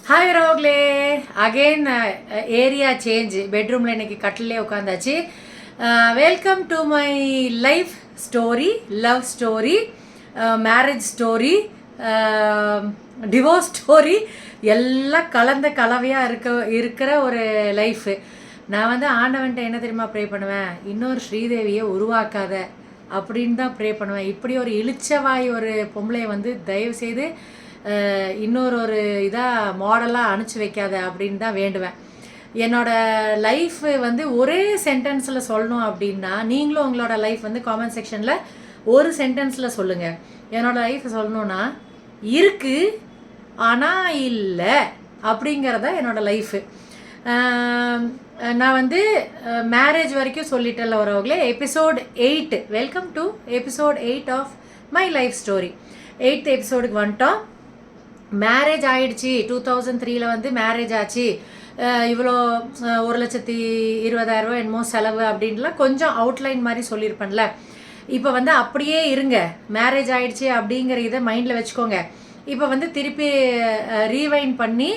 Hi ரோக்லே again area change பெட்ரூமில் இன்றைக்கி கட்டிலே உட்காந்தாச்சு. Welcome to my life story, love story, marriage story, divorce story எல்லாம் கலந்த கலவையாக இருக்கிற ஒரு லைஃபு. நான் வந்து ஆண்டவன்ட்ட என்ன தெரியுமா ப்ரே பண்ணுவேன், இன்னொரு ஸ்ரீதேவியை உருவாக்காத அப்படின்னு தான் ப்ரே பண்ணுவேன். இப்படி ஒரு இளிச்சவாய் ஒரு பொம்பளையை வந்து தயவுசெய்து இன்னொரு இதாக மாடலாக அனுப்பிச்சி வைக்காத அப்படின்னு தான் வேண்டுவேன். என்னோடய லைஃப் வந்து ஒரே சென்டென்ஸில் சொல்லணும் அப்படின்னா, நீங்களும் உங்களோட லைஃப் வந்து காமெண்ட் செக்ஷனில் ஒரு சென்டென்ஸில் சொல்லுங்கள். என்னோடய லைஃப் சொல்லணுன்னா இருக்குது ஆனால் இல்லை அப்படிங்கிறத என்னோடய லைஃபு. நான் வந்து மேரேஜ் வரைக்கும் சொல்லிட்டேன்ல வரவங்களே. Episode 8, welcome to episode 8 of my life story. 8th எபிசோடுக்கு வந்துட்டோம். மேரேஜ் ஆகிடுச்சி. 2003 வந்து மேரேஜ் ஆச்சு. இவ்வளோ 1,20,000 என்னமோ செலவு அப்படின்லாம் கொஞ்சம் அவுட்லைன் மாதிரி சொல்லியிருப்பேன்ல. இப்போ வந்து அப்படியே இருங்க, மேரேஜ் ஆகிடுச்சி அப்படிங்கிற இதை மைண்டில் வச்சுக்கோங்க. இப்போ வந்து திருப்பி ரீவைண்ட் பண்ணி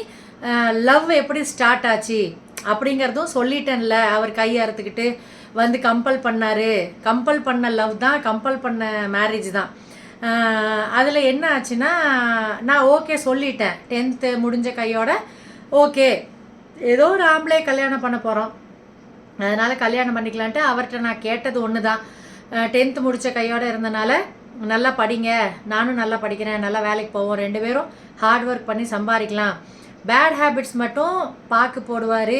லவ் எப்படி ஸ்டார்ட் ஆச்சு அப்படிங்கிறதும் சொல்லிட்டேன்ல. அவர் கையை அறுத்துக்கிட்டு வந்து கம்பல் பண்ணார். கம்பல் பண்ண லவ் தான், கம்பல் பண்ண மேரேஜ் தான். அதில் என்ன ஆச்சுன்னா, நான் ஓகே சொல்லிட்டேன். 10th முடிஞ்ச கையோட ஓகே, ஏதோ ஒரு ஆம்பளை கல்யாணம் பண்ண போகிறோம், அதனால் கல்யாணம் பண்ணிக்கலான்ட்டு அவர்கிட்ட நான் கேட்டது ஒன்று தான். 10th முடித்த கையோடு இருந்தனால நல்லா படிங்க, நானும் நல்லா படிக்கிறேன், நல்லா வேலைக்கு போவோம், 2 பேரும் ஹார்ட் ஒர்க் பண்ணி சம்பாதிக்கலாம். பேட் ஹேபிட்ஸ் மட்டும் பாக்கு போடுவார்,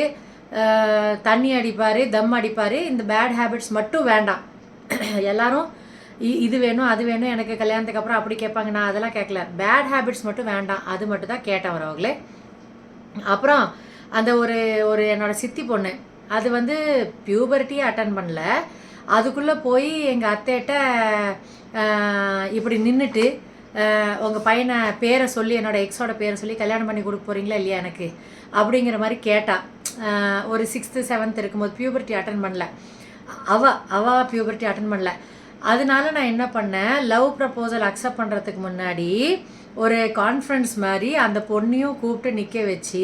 தண்ணி அடிப்பார், தம் அடிப்பார். இந்த பேட் ஹேபிட்ஸ் மட்டும் வேண்டாம். எல்லாரும் இது வேணும் அது வேணும் எனக்கு கல்யாணத்துக்கு அப்புறம் அப்படி கேட்பாங்க. நான் அதெல்லாம் கேட்கல. பேட் ஹேபிட்ஸ் மட்டும் வேண்டாம், அது மட்டும் தான் கேட்டேன் வரவங்களே. அப்புறம் அந்த ஒரு என்னோடய சித்தி பொண்ணு, அது வந்து பியூபர்ட்டியே அட்டன் பண்ணல. அதுக்குள்ளே போய் எங்கள் அத்தைகிட்ட இப்படி நின்றுட்டு, உங்கள் பையனை பேரை சொல்லி, என்னோடய எக்ஸோட பேரை சொல்லி கல்யாணம் பண்ணி கொடுக்க போகிறீங்களா இல்லையா எனக்கு அப்படிங்கிற மாதிரி கேட்டா. ஒரு 6th 7th இருக்கும்போது பியூபர்ட்டி அட்டன் பண்ணல. அவ பியூபர்ட்டி அட்டன் பண்ணல. அதனால நான் என்ன பண்ணேன், லவ் ப்ரப்போசல் அக்செப்ட் பண்ணுறதுக்கு முன்னாடி ஒரு கான்ஃபரன்ஸ் மாதிரி அந்த பொண்ணையும் கூப்பிட்டு நிற்க வச்சு,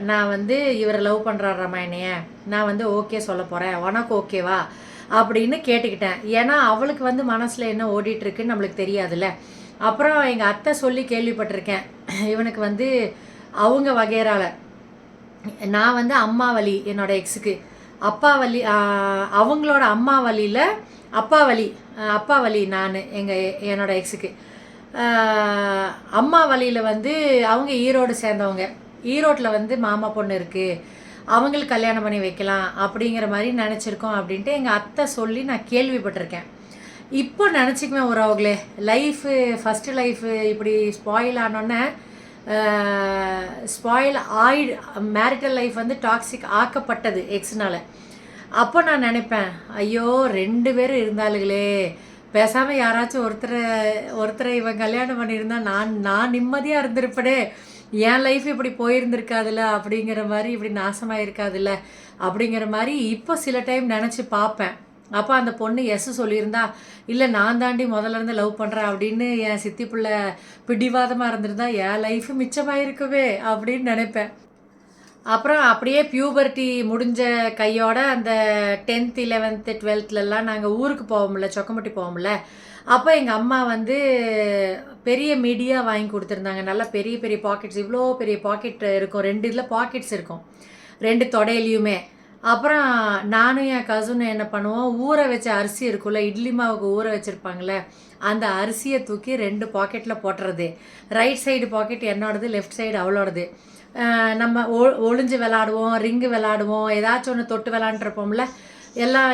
நான் வந்து இவரை லவ் பண்ணுறாராம்மா என்னைய, நான் வந்து ஓகே சொல்ல போகிறேன், உனக்கு ஓகேவா அப்படின்னு கேட்டுக்கிட்டேன். ஏன்னா அவளுக்கு வந்து மனசில் என்ன ஓடிட்டுருக்குன்னு நம்மளுக்கு தெரியாதுல்ல. அப்புறம் எங்கள் அத்தை சொல்லி கேள்விப்பட்டிருக்கேன், இவனுக்கு வந்து அவங்க வகையறால. நான் வந்து அம்மா வழி என்னோடய எக்ஸுக்கு, அப்பா வழி அவங்களோட அம்மா வழியில் அப்பா வழி நான் என்னோடய எக்ஸுக்கு. அம்மா வழியில் வந்து அவங்க ஈரோடு சேர்ந்தவங்க. ஈரோட்டில் வந்து மாமா பொண்ணு இருக்குது, அவங்களுக்கு கல்யாணம் பண்ணி வைக்கலாம் அப்படிங்கிற மாதிரி நினச்சிருக்கோம் அப்படின்ட்டு எங்கள் அத்தை சொல்லி நான் கேள்விப்பட்டிருக்கேன். இப்போ நினச்சிக்குவேன் உறவுகளே, லைஃபு ஃபஸ்ட்டு லைஃபு இப்படி ஸ்பாயில் ஆனோன்னே, ஸ்பாயில் மேரிட்டல் லைஃப் வந்து டாக்ஸிக் ஆக்கப்பட்டது எக்ஸ்னால். அப்போ நான் நினைப்பேன், ஐயோ 2 பேர் இருந்தாளுங்களே, பேசாமல் யாராச்சும் ஒருத்தரை இவன் கல்யாணம் பண்ணியிருந்தா நான் நிம்மதியாக இருந்திருப்பேனே, என் லைஃப் இப்படி போயிருந்துருக்காதுல்ல அப்படிங்கிற மாதிரி, இப்படி நாசமாக இருக்காதுல்ல அப்படிங்கிற மாதிரி இப்போ சில டைம் நினச்சி பார்ப்பேன். அப்போ அந்த பொண்ணு எஸ் சொல்லியிருந்தா, இல்லை நான் தாண்டி முதல்ல இருந்து லவ் பண்ணுறேன் அப்படின்னு என் சித்தி பிள்ளை பிடிவாதமாக இருந்திருந்தா என் லைஃபு மிச்சமாயிருக்குவே அப்படின்னு நினைப்பேன். அப்புறம் அப்படியே பியூபர்ட்டி முடிஞ்ச கையோட அந்த 10th 11th 12thலாம் நாங்கள் ஊருக்கு போவோம்ல, சொக்கம்பட்டி போவோம்ல. அப்போ எங்கள் அம்மா வந்து பெரிய மீடியா வாங்கி கொடுத்துருந்தாங்க. நல்லா பெரிய பெரிய பாக்கெட்ஸ், இவ்வளோ பெரிய பாக்கெட் இருக்கும், 2 இதில் பாக்கெட்ஸ் இருக்கும், 2 தொடையிலையுமே. அப்புறம் நானும் என் கசனும் என்ன பண்ணுவோம், ஊற வச்ச அரிசி இருக்குல்ல, இட்லி மாவுக்கு ஊற வச்சுருப்பாங்களே, அந்த அரிசியை தூக்கி 2 பாக்கெட்டில் போட்டுறது. ரைட் சைடு பாக்கெட் என்னோடது, லெஃப்ட் சைடு அவளோடது. நம்ம ஒளிஞ்சு விளாடுவோம், ரிங்கு விளாடுவோம், ஏதாச்சும் ஒன்று தொட்டு விளாண்டுருப்போம்ல,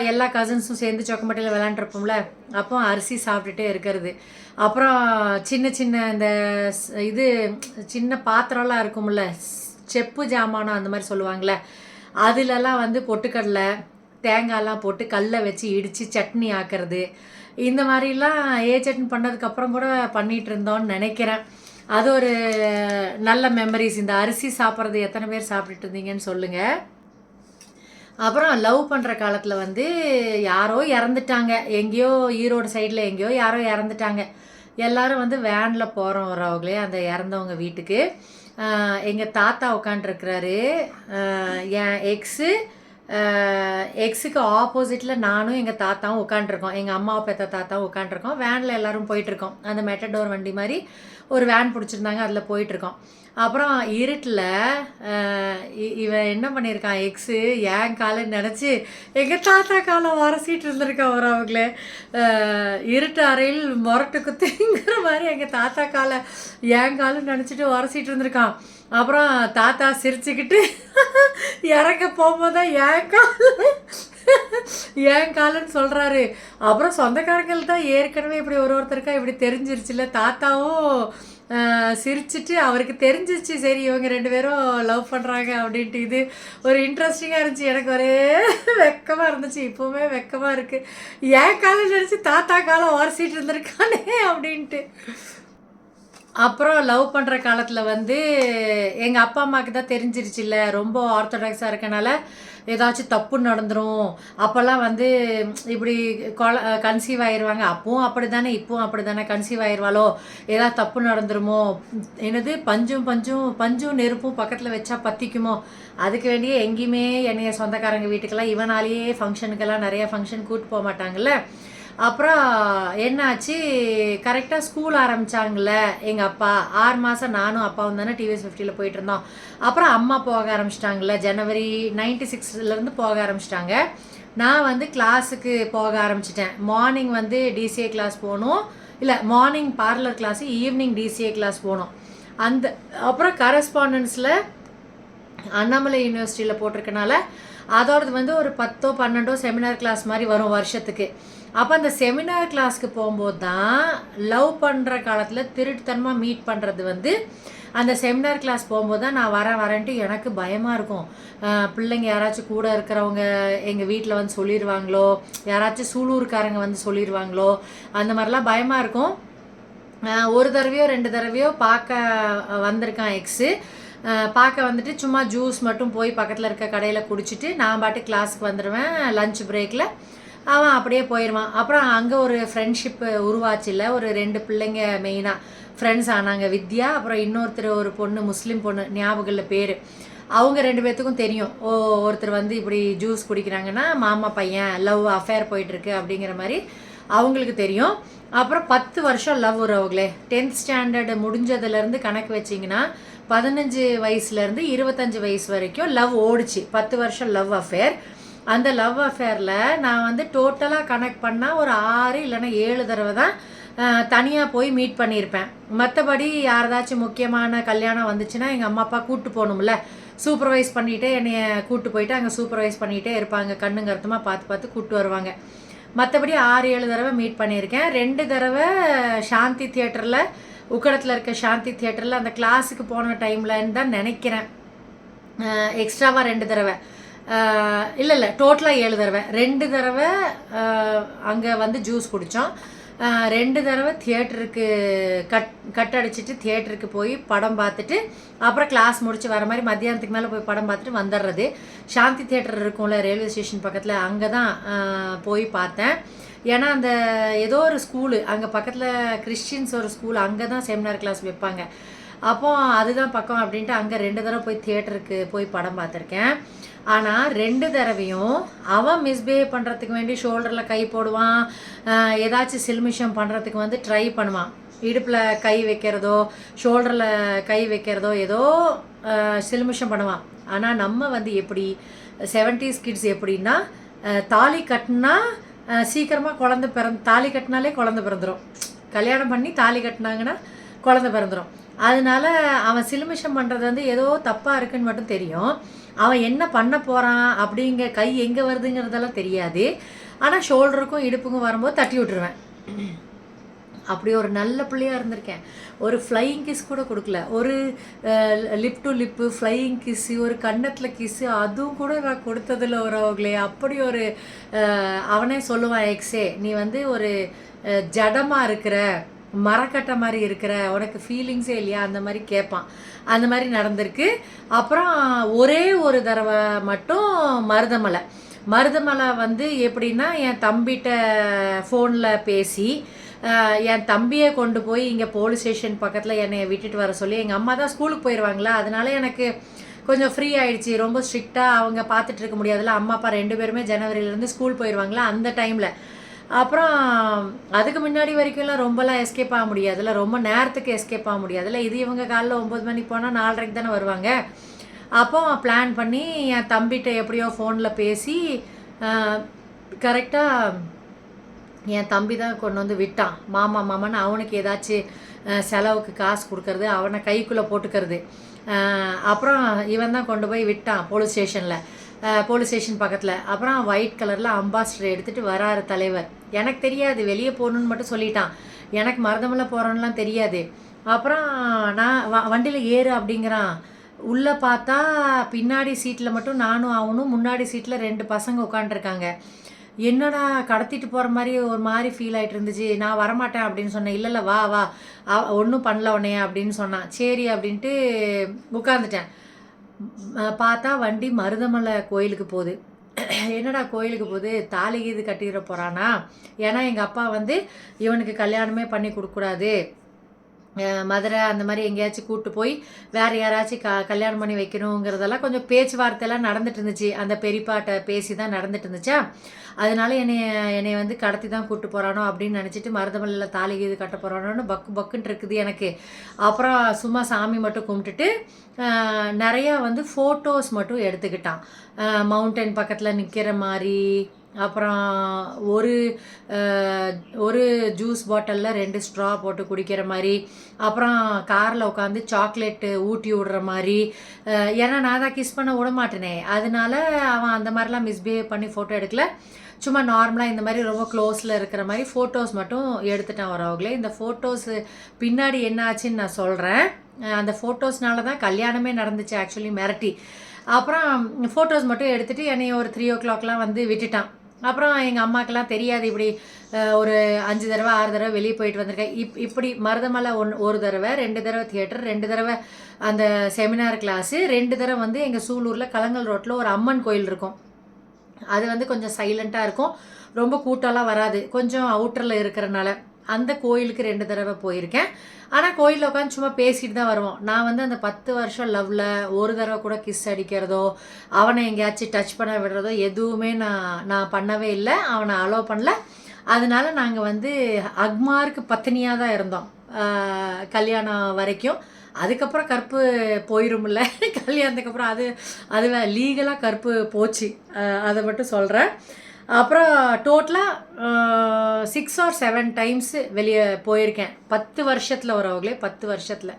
எல்லா கசின்ஸும் சேர்ந்து சொக்கம்பட்டியில் விளாண்டுருப்போம்ல. அப்போ அரிசி சாப்பிட்டுட்டே இருக்கிறது. அப்புறம் சின்ன இந்த இது சின்ன பாத்திரம்லாம் இருக்கும்ல, செப்பு ஜாமானம் அந்த மாதிரி சொல்லுவாங்களே, அதிலெல்லாம் வந்து பொட்டுக்கடலை தேங்காயெல்லாம் போட்டு கல்லை வச்சு இடித்து சட்னி ஆக்கிறது. இந்த மாதிரிலாம் சட்னி பண்ணதுக்கப்புறம் கூட பண்ணிகிட்டு இருந்தோன்னு நினைக்கிறேன். அது ஒரு நல்ல மெமரிஸ். இந்த அரிசி சாப்பிட்றது எத்தனை பேர் சாப்பிட்டுட்டு இருந்தீங்கன்னு சொல்லுங்கள். அப்புறம் லவ் பண்ணுற காலத்தில் வந்து யாரோ இறந்துட்டாங்க, எங்கேயோ ஈரோடு சைடில் எங்கேயோ யாரோ இறந்துட்டாங்க. எல்லாரும் வந்து வேனில் போகிறோம் வரவங்களே அந்த இறந்தவங்க வீட்டுக்கு. எங்கள் தாத்தா உட்காண்ட்ருக்கிறாரு. என் எக்ஸுக்கு ஆப்போசிட்டில் நானும் எங்கள் தாத்தாவும் உட்காண்ட்ருக்கோம். எங்கள் அம்மாவை பெற்ற தாத்தாவும் உட்காண்ட்ருக்கோம். வேனில் எல்லோரும் போயிட்டுருக்கோம். அந்த மெட்டடோர் வண்டி மாதிரி ஒரு வேன் பிடிச்சிருந்தாங்க, அதில் போயிட்டுருக்கோம். அப்புறம் இருட்டில் இவன் என்ன பண்ணியிருக்கான், எக்ஸு என் காலைன்னு நினச்சி எங்கள் தாத்தா காலை வரசிட்டு இருந்திருக்கான் ஒரு அவங்களே. இருட்டு அறையில் முரட்டு குத்துங்கிற மாதிரி எங்கள் தாத்தா காலை என் காலுன்னு நினச்சிட்டு வரசிட்டு இருந்திருக்கான். அப்புறம் தாத்தா சிரிச்சுக்கிட்டு இறங்க போகும்போது தான் ஏன் காலுன்னு சொல்கிறாரு. அப்புறம் சொந்தக்காரங்கள் தான் ஏற்கனவே இப்படி ஒருத்தருக்கா இப்படி தெரிஞ்சிருச்சுல. தாத்தாவும் சிரிச்சிட்டு அவருக்கு தெரிஞ்சிச்சு, சரி இவங்க 2 பேரும் லவ் பண்ணுறாங்க அப்படின்ட்டு. இது ஒரு இன்ட்ரெஸ்டிங்காக இருந்துச்சு. எனக்கு ஒரே வெக்கமாக இருந்துச்சு, இப்போவுமே வெக்கமாக இருக்குது. ஏன் காலம் நினச்சி தாத்தா காலம் உரசிட்டு இருந்திருக்கானே அப்படின்ட்டு. அப்புறம் லவ் பண்ணுற காலத்தில் வந்து எங்கள் அப்பா அம்மாவுக்கு தான் தெரிஞ்சிருச்சுல்ல, ரொம்ப ஆர்த்தடாக்ஸாக இருக்கனால ஏதாச்சும் தப்பு நடந்துடும். அப்போல்லாம் வந்து இப்படி கன்சீவ் ஆயிடுவாங்க. அப்பவும் அப்படி தானே, இப்பவும் அப்படி தானே. கன்சீவ் ஆயிடுவாளோ, ஏதாவது தப்பு நடந்துருமோ, என்னது பஞ்சும் நெருப்பும் பக்கத்தில் வச்சா பற்றிக்குமோ, அதுக்கு வேண்டிய எங்கேயுமே என்னைய சொந்தக்காரங்க வீட்டுக்கெல்லாம் இவனாலேயே ஃபங்க்ஷனுக்கெல்லாம் நிறையா ஃபங்க்ஷன் கூப்பிட்டு போக மாட்டாங்கல்ல. அப்புறம் என்னாச்சு, கரெக்டாக ஸ்கூல் ஆரம்பித்தாங்கள்ல எங்கள் அப்பா. 6 மாதம் நானும் அப்பாவும் தானே டிவிஎஸ் 50 போயிட்டு இருந்தோம். அப்புறம் அம்மா போக ஆரம்பிச்சிட்டாங்கள்ல, ஜனவரி 96 போக ஆரம்பிச்சிட்டாங்க. நான் வந்து கிளாஸுக்கு போக ஆரம்பிச்சிட்டேன். மார்னிங் வந்து டிசிஏ கிளாஸ் போகணும், இல்லை morning parlour class, evening DCA class போகணும். அப்புறம் கரஸ்பாண்டன்ஸில் அண்ணாமலை யூனிவர்சிட்டியில் போட்டிருக்கனால அதோடது வந்து ஒரு 10-12 செமினார் கிளாஸ் மாதிரி வரும் வருஷத்துக்கு. அப்போ அந்த செமினார் கிளாஸ்க்கு போகும்போது தான் லவ் பண்ணுற காலத்தில் திருட்டுத்தனமாக மீட் பண்ணுறது வந்து அந்த செமினார் கிளாஸ் போகும்போது தான் நான் வரேன்ட்டு எனக்கு பயமாக இருக்கும். பிள்ளைங்க யாராச்சும் கூட இருக்கிறவங்க எங்கள் வீட்டில் வந்து சொல்லிடுவாங்களோ, யாராச்சும் சூலூர்காரங்க வந்து சொல்லிடுவாங்களோ, அந்த மாதிரிலாம் பயமாக இருக்கும். ஒரு தடவையோ 2 தடவையோ பார்க்க வந்திருக்கான் எக்ஸு. பார்க்க வந்துட்டு சும்மா ஜூஸ் மட்டும் போய் பக்கத்தில் இருக்க கடையில் குடிச்சிட்டு நான் பாட்டு கிளாஸுக்கு வந்துடுவேன். லஞ்ச் பிரேக்கில் அவன் அப்படியே போயிடுவான். அப்புறம் அங்கே ஒரு ஃப்ரெண்ட்ஷிப்பு உருவாச்சுல்ல. ஒரு 2 பிள்ளைங்க மெயினாக ஃப்ரெண்ட்ஸ் ஆனாங்க, வித்யா, அப்புறம் இன்னொருத்தர் ஒரு பொண்ணு, முஸ்லீம் பொண்ணு, ஞாபகத்தில் பேர். அவங்க 2 பேர்த்துக்கும் தெரியும், ஒருத்தர் வந்து இப்படி ஜூஸ் குடிக்கிறாங்கன்னா மாமா பையன், லவ் அஃபேர் போயிட்டுருக்கு அப்படிங்கிற மாதிரி அவங்களுக்கு தெரியும். அப்புறம் 10 வருஷம் லவ் உறவுகளே. 10th ஸ்டாண்டர்டு முடிஞ்சதுலேருந்து கணக்கு வச்சிங்கன்னா 15 வயசுலேருந்து 25 வயசு வரைக்கும் லவ் ஓடிச்சு. 10 வருஷம் லவ் அஃபேர். அந்த லவ் அஃபேரில் நான் வந்து டோட்டலாக கனெக்ட் பண்ணால் ஒரு 6 இல்லைன்னா 7 தடவை தான் தனியாக போய் மீட் பண்ணியிருப்பேன். மற்றபடி யாரதாச்சும் முக்கியமான கல்யாணம் வந்துச்சுன்னா எங்கள் அம்மா அப்பா கூப்பிட்டு போகணும்ல, சூப்பர்வைஸ் பண்ணிகிட்டே என்னைய கூப்பிட்டு போயிட்டு அங்கே சூப்பர்வைஸ் பண்ணிகிட்டே இருப்பாங்க, கண்ணுங்கருத்தமாக பார்த்து கூப்பிட்டு வருவாங்க. மற்றபடி 6-7 தடவை மீட் பண்ணியிருக்கேன். 2 தடவை சாந்தி தியேட்டரில், உக்கடத்தில் இருக்க சாந்தி தியேட்டரில் அந்த கிளாஸுக்கு போன டைம்லன்னு தான் நினைக்கிறேன். எக்ஸ்ட்ராவாக 2 தடவை, இல்லை டோட்டலாக 7 தடவை. 2 தடவை அங்கே வந்து ஜூஸ் குடித்தோம். 2 தடவை தியேட்டருக்கு கட் அடிச்சுட்டு தியேட்டருக்கு போய் படம் பார்த்துட்டு அப்புறம் கிளாஸ் முடிச்சு வர மாதிரி மத்தியானத்துக்கு மேலே போய் படம் பார்த்துட்டு வந்துடுறது. சாந்தி தியேட்டர் இருக்கும்ல ரயில்வே ஸ்டேஷன் பக்கத்தில், அங்கே தான் போய் பார்த்தேன். ஏன்னா அந்த ஏதோ ஒரு ஸ்கூலு அங்கே பக்கத்தில், கிறிஸ்டின்ஸ் ஒரு ஸ்கூல், அங்கே தான் செமினார் கிளாஸ் வைப்பாங்க. அப்போ அதுதான் பக்கம் அப்படின்ட்டு அங்கே 2 தடவை போய் தியேட்டருக்கு போய் படம் பார்த்துருக்கேன். ஆனால் 2 தடவையும் அவன் மிஸ்பிஹேவ் பண்ணுறதுக்கு வேண்டி ஷோல்டரில் கை போடுவான், ஏதாச்சும் சில்மிஷம் பண்ணுறதுக்கு வந்து ட்ரை பண்ணுவான். இடுப்பில் கை வைக்கிறதோ ஷோல்டரில் கை வைக்கிறதோ ஏதோ சில்மிஷம் பண்ணுவான். ஆனால் நம்ம வந்து எப்படி 70s கிட்ஸ் எப்படின்னா, தாலி கட்டினா சீக்கிரமாக தாலி கட்டினாலே குழந்தை பிறந்துடும். கல்யாணம் பண்ணி தாலி கட்டினாங்கன்னா குழந்தை பிறந்துடும். அதனால அவன் சிலுமிஷம் பண்ணுறது வந்து ஏதோ தப்பாக இருக்குன்னு மட்டும் தெரியும். அவன் என்ன பண்ண போகிறான் அப்படிங்க கை எங்கே வருதுங்கிறதெல்லாம் தெரியாது. ஆனால் ஷோல்டருக்கும் இடுப்புக்கும் வரும்போது தட்டி விட்டுருவேன். அப்படி ஒரு நல்ல பிள்ளையாக இருந்திருக்கேன். ஒரு ஃப்ளையிங் கிஸ் கூட கொடுக்கல, ஒரு lip to lip flying kiss, ஒரு கன்னத்தில் கிஸ்ஸு, அதுவும் கூட நான் கொடுத்ததில்ல அவங்களே. அப்படி ஒரு அவனே சொல்லுவான், எக்ஸே நீ வந்து ஒரு ஜடமாக இருக்கிற, மரக்கட்டை மாதிரி இருக்கிற, உனக்கு ஃபீலிங்ஸே இல்லையா, அந்த மாதிரி கேட்பான். அந்த மாதிரி நடந்திருக்கு. அப்புறம் ஒரே ஒரு தடவை மட்டும் மருதமலை வந்து எப்படின்னா, என் தம்பிகிட்ட ஃபோனில் பேசி என் தம்பியை கொண்டு போய் இங்கே போலீஸ் ஸ்டேஷன் பக்கத்தில் என்னை விட்டுட்டு வர சொல்லி, எங்கள் அம்மா தான் ஸ்கூலுக்கு போயிடுவாங்களா, அதனால எனக்கு கொஞ்சம் ஃப்ரீ ஆகிடுச்சி. ரொம்ப ஸ்ட்ரிக்டாக அவங்க பார்த்துட்டு இருக்க முடியாதுல்ல, அம்மா அப்பா 2 பேருமே ஜனவரியிலேருந்து ஸ்கூல் போயிடுவாங்களா அந்த டைமில். அப்புறம் அதுக்கு முன்னாடி வரைக்கும்லாம் ரொம்பலாம் எஸ்கேப் ஆக முடியாதுல்ல, ரொம்ப நேரத்துக்கு எஸ்கேப் ஆக முடியாதுல்ல. இது இவங்க காலைல 9 மணிக்கு போனால் 4:30க்கு தானே வருவாங்க. அப்போ பிளான் பண்ணி என் தம்பிகிட்ட எப்படியோ ஃபோனில் பேசி கரெக்டாக என் தம்பி தான் கொண்டு வந்து விட்டான். மாமான்னு அவனுக்கு ஏதாச்சும் செலவுக்கு காசு கொடுக்கறது, அவனை கைக்குள்ளே போட்டுக்கிறது. அப்புறம் இவன் தான் கொண்டு போய் விட்டான் போலீஸ் ஸ்டேஷன் பக்கத்தில். அப்புறம் ஒயிட் கலரில் அம்பாஸ்டர் எடுத்துகிட்டு வராரு தலைவர். எனக்கு தெரியாது, வெளியே போகணுன்னு மட்டும் சொல்லிட்டான். எனக்கு மருதமலை போகிறோன்னெலாம் தெரியாது. அப்புறம் நான் வண்டியில் ஏறு அப்படிங்கிறான். உள்ளே பார்த்தா பின்னாடி சீட்டில் மட்டும் நானும் அவனும், முன்னாடி சீட்டில் 2 பசங்க உட்காண்ட்ருக்காங்க. என்னடா கடத்திட்டு போகிற மாதிரி ஒரு மாதிரி ஃபீல் ஆகிட்டு இருந்துச்சு. நான் வரமாட்டேன் அப்படின்னு சொன்னேன். இல்லை வா வா, ஒன்றும் பண்ணல உடனே அப்படின்னு சொன்னான். சரி அப்படின்ட்டு உட்காந்துட்டேன். பார்த்தா வண்டி மருதமலை கோயிலுக்கு போகுது. என்னடா கோயிலுக்கு போகுது, தாலி கீது கட்டிட போகிறானா? ஏன்னா எங்கள் அப்பா வந்து இவனுக்கு கல்யாணமே பண்ணி கொடுக்கூடாது, மதுரை அந்த மாதிரி எங்கேயாச்சும் கூப்பிட்டு போய் வேறு யாராச்சும் கல்யாணம் பண்ணி வைக்கணுங்கிறதெல்லாம் கொஞ்சம் பேச்சுவார்த்தையெல்லாம் நடந்துட்டு இருந்துச்சு. அந்த பெரியப்பாட்ட பேசி தான் நடந்துட்டு இருந்துச்சா, அதனால என்னை வந்து கடத்தி தான் கூப்பிட்டு போகிறானோ அப்படின்னு நினச்சிட்டு மருதமலையில் தாலி கீது கட்ட போகிறானோன்னு பக்குன்னு இருக்குது எனக்கு. அப்புறம் சும்மா சாமி மட்டும் கும்பிட்டுட்டு நிறையா வந்து ஃபோட்டோஸ் மட்டும் எடுத்துக்கிட்டான். மவுண்டன் பக்கத்தில் நிற்கிற மாதிரி, அப்புறம் ஒரு ஜூஸ் பாட்டிலில் 2 ஸ்ட்ரா போட்டு குடிக்கிற மாதிரி, அப்புறம் காரில் உட்காந்து சாக்லேட்டு ஊட்டி விடுற மாதிரி. ஏன்னா நான் தான் கிஸ் பண்ண விட மாட்டேனே, அதனால அவன் அந்த மாதிரிலாம் மிஸ்பிஹேவ் பண்ணி ஃபோட்டோ எடுக்கல. சும்மா நார்மலாக இந்த மாதிரி ரொம்ப க்ளோஸில் இருக்கிற மாதிரி ஃபோட்டோஸ் மட்டும் எடுத்துட்டான் வரவங்களே. இந்த ஃபோட்டோஸு பின்னாடி என்ன ஆச்சுன்னு நான் சொல்கிறேன். அந்த ஃபோட்டோஸ்னால தான் கல்யாணமே நடந்துச்சு ஆக்சுவலி, மிரட்டி. அப்புறம் ஃபோட்டோஸ் மட்டும் எடுத்துகிட்டு என்னை ஒரு 3 o'clockலாம் வந்து விட்டுட்டான். அப்புறம் எங்கள் அம்மாக்கெல்லாம் தெரியாது, இப்படி ஒரு 5 தடவை 6 தடவை வெளியே போயிட்டு வந்திருக்கேன். இப்படி மருதமலை ஒரு தடவை, 2 தடவை தியேட்டர், 2 தடவை அந்த செமினார் கிளாஸு, 2 தடவை வந்து எங்கள் சூலூரில் கலங்கல் ரோட்டில் ஒரு அம்மன் கோயில் இருக்கும். அது வந்து கொஞ்சம் சைலண்ட்டாக இருக்கும், ரொம்ப கூட்டம்லாம் வராது, கொஞ்சம் அவுட்டரில் இருக்கிறனால. அந்த கோயிலுக்கு 2 தடவை போயிருக்கேன். ஆனால் கோயிலில் உட்காந்து சும்மா பேசிட்டு தான் வருவோம். நான் வந்து அந்த 10 வருஷம் லவ்வில் ஒரு தடவை கூட கிஸ் அடிக்கிறதோ, அவனை எங்கேயாச்சும் டச் பண்ண விடுறதோ எதுவுமே நான் பண்ணவே இல்லை. அவனை அலோவ் பண்ணல. அதனால நாங்கள் வந்து அக்மாருக்கு பத்தினியாக தான் இருந்தோம் கல்யாணம் வரைக்கும். அதுக்கப்புறம் கற்பு போயிரும்ல, கல்யாணத்துக்கு அப்புறம் அது லீகலாக கற்பு போச்சு, அதை மட்டும் சொல்கிறேன். அப்புறம் டோட்டலாக 6 or 7 டைம்ஸ் வெளியே போயிருக்கேன் 10 வருஷத்தில் வரவங்களே, 10 வருஷத்தில்.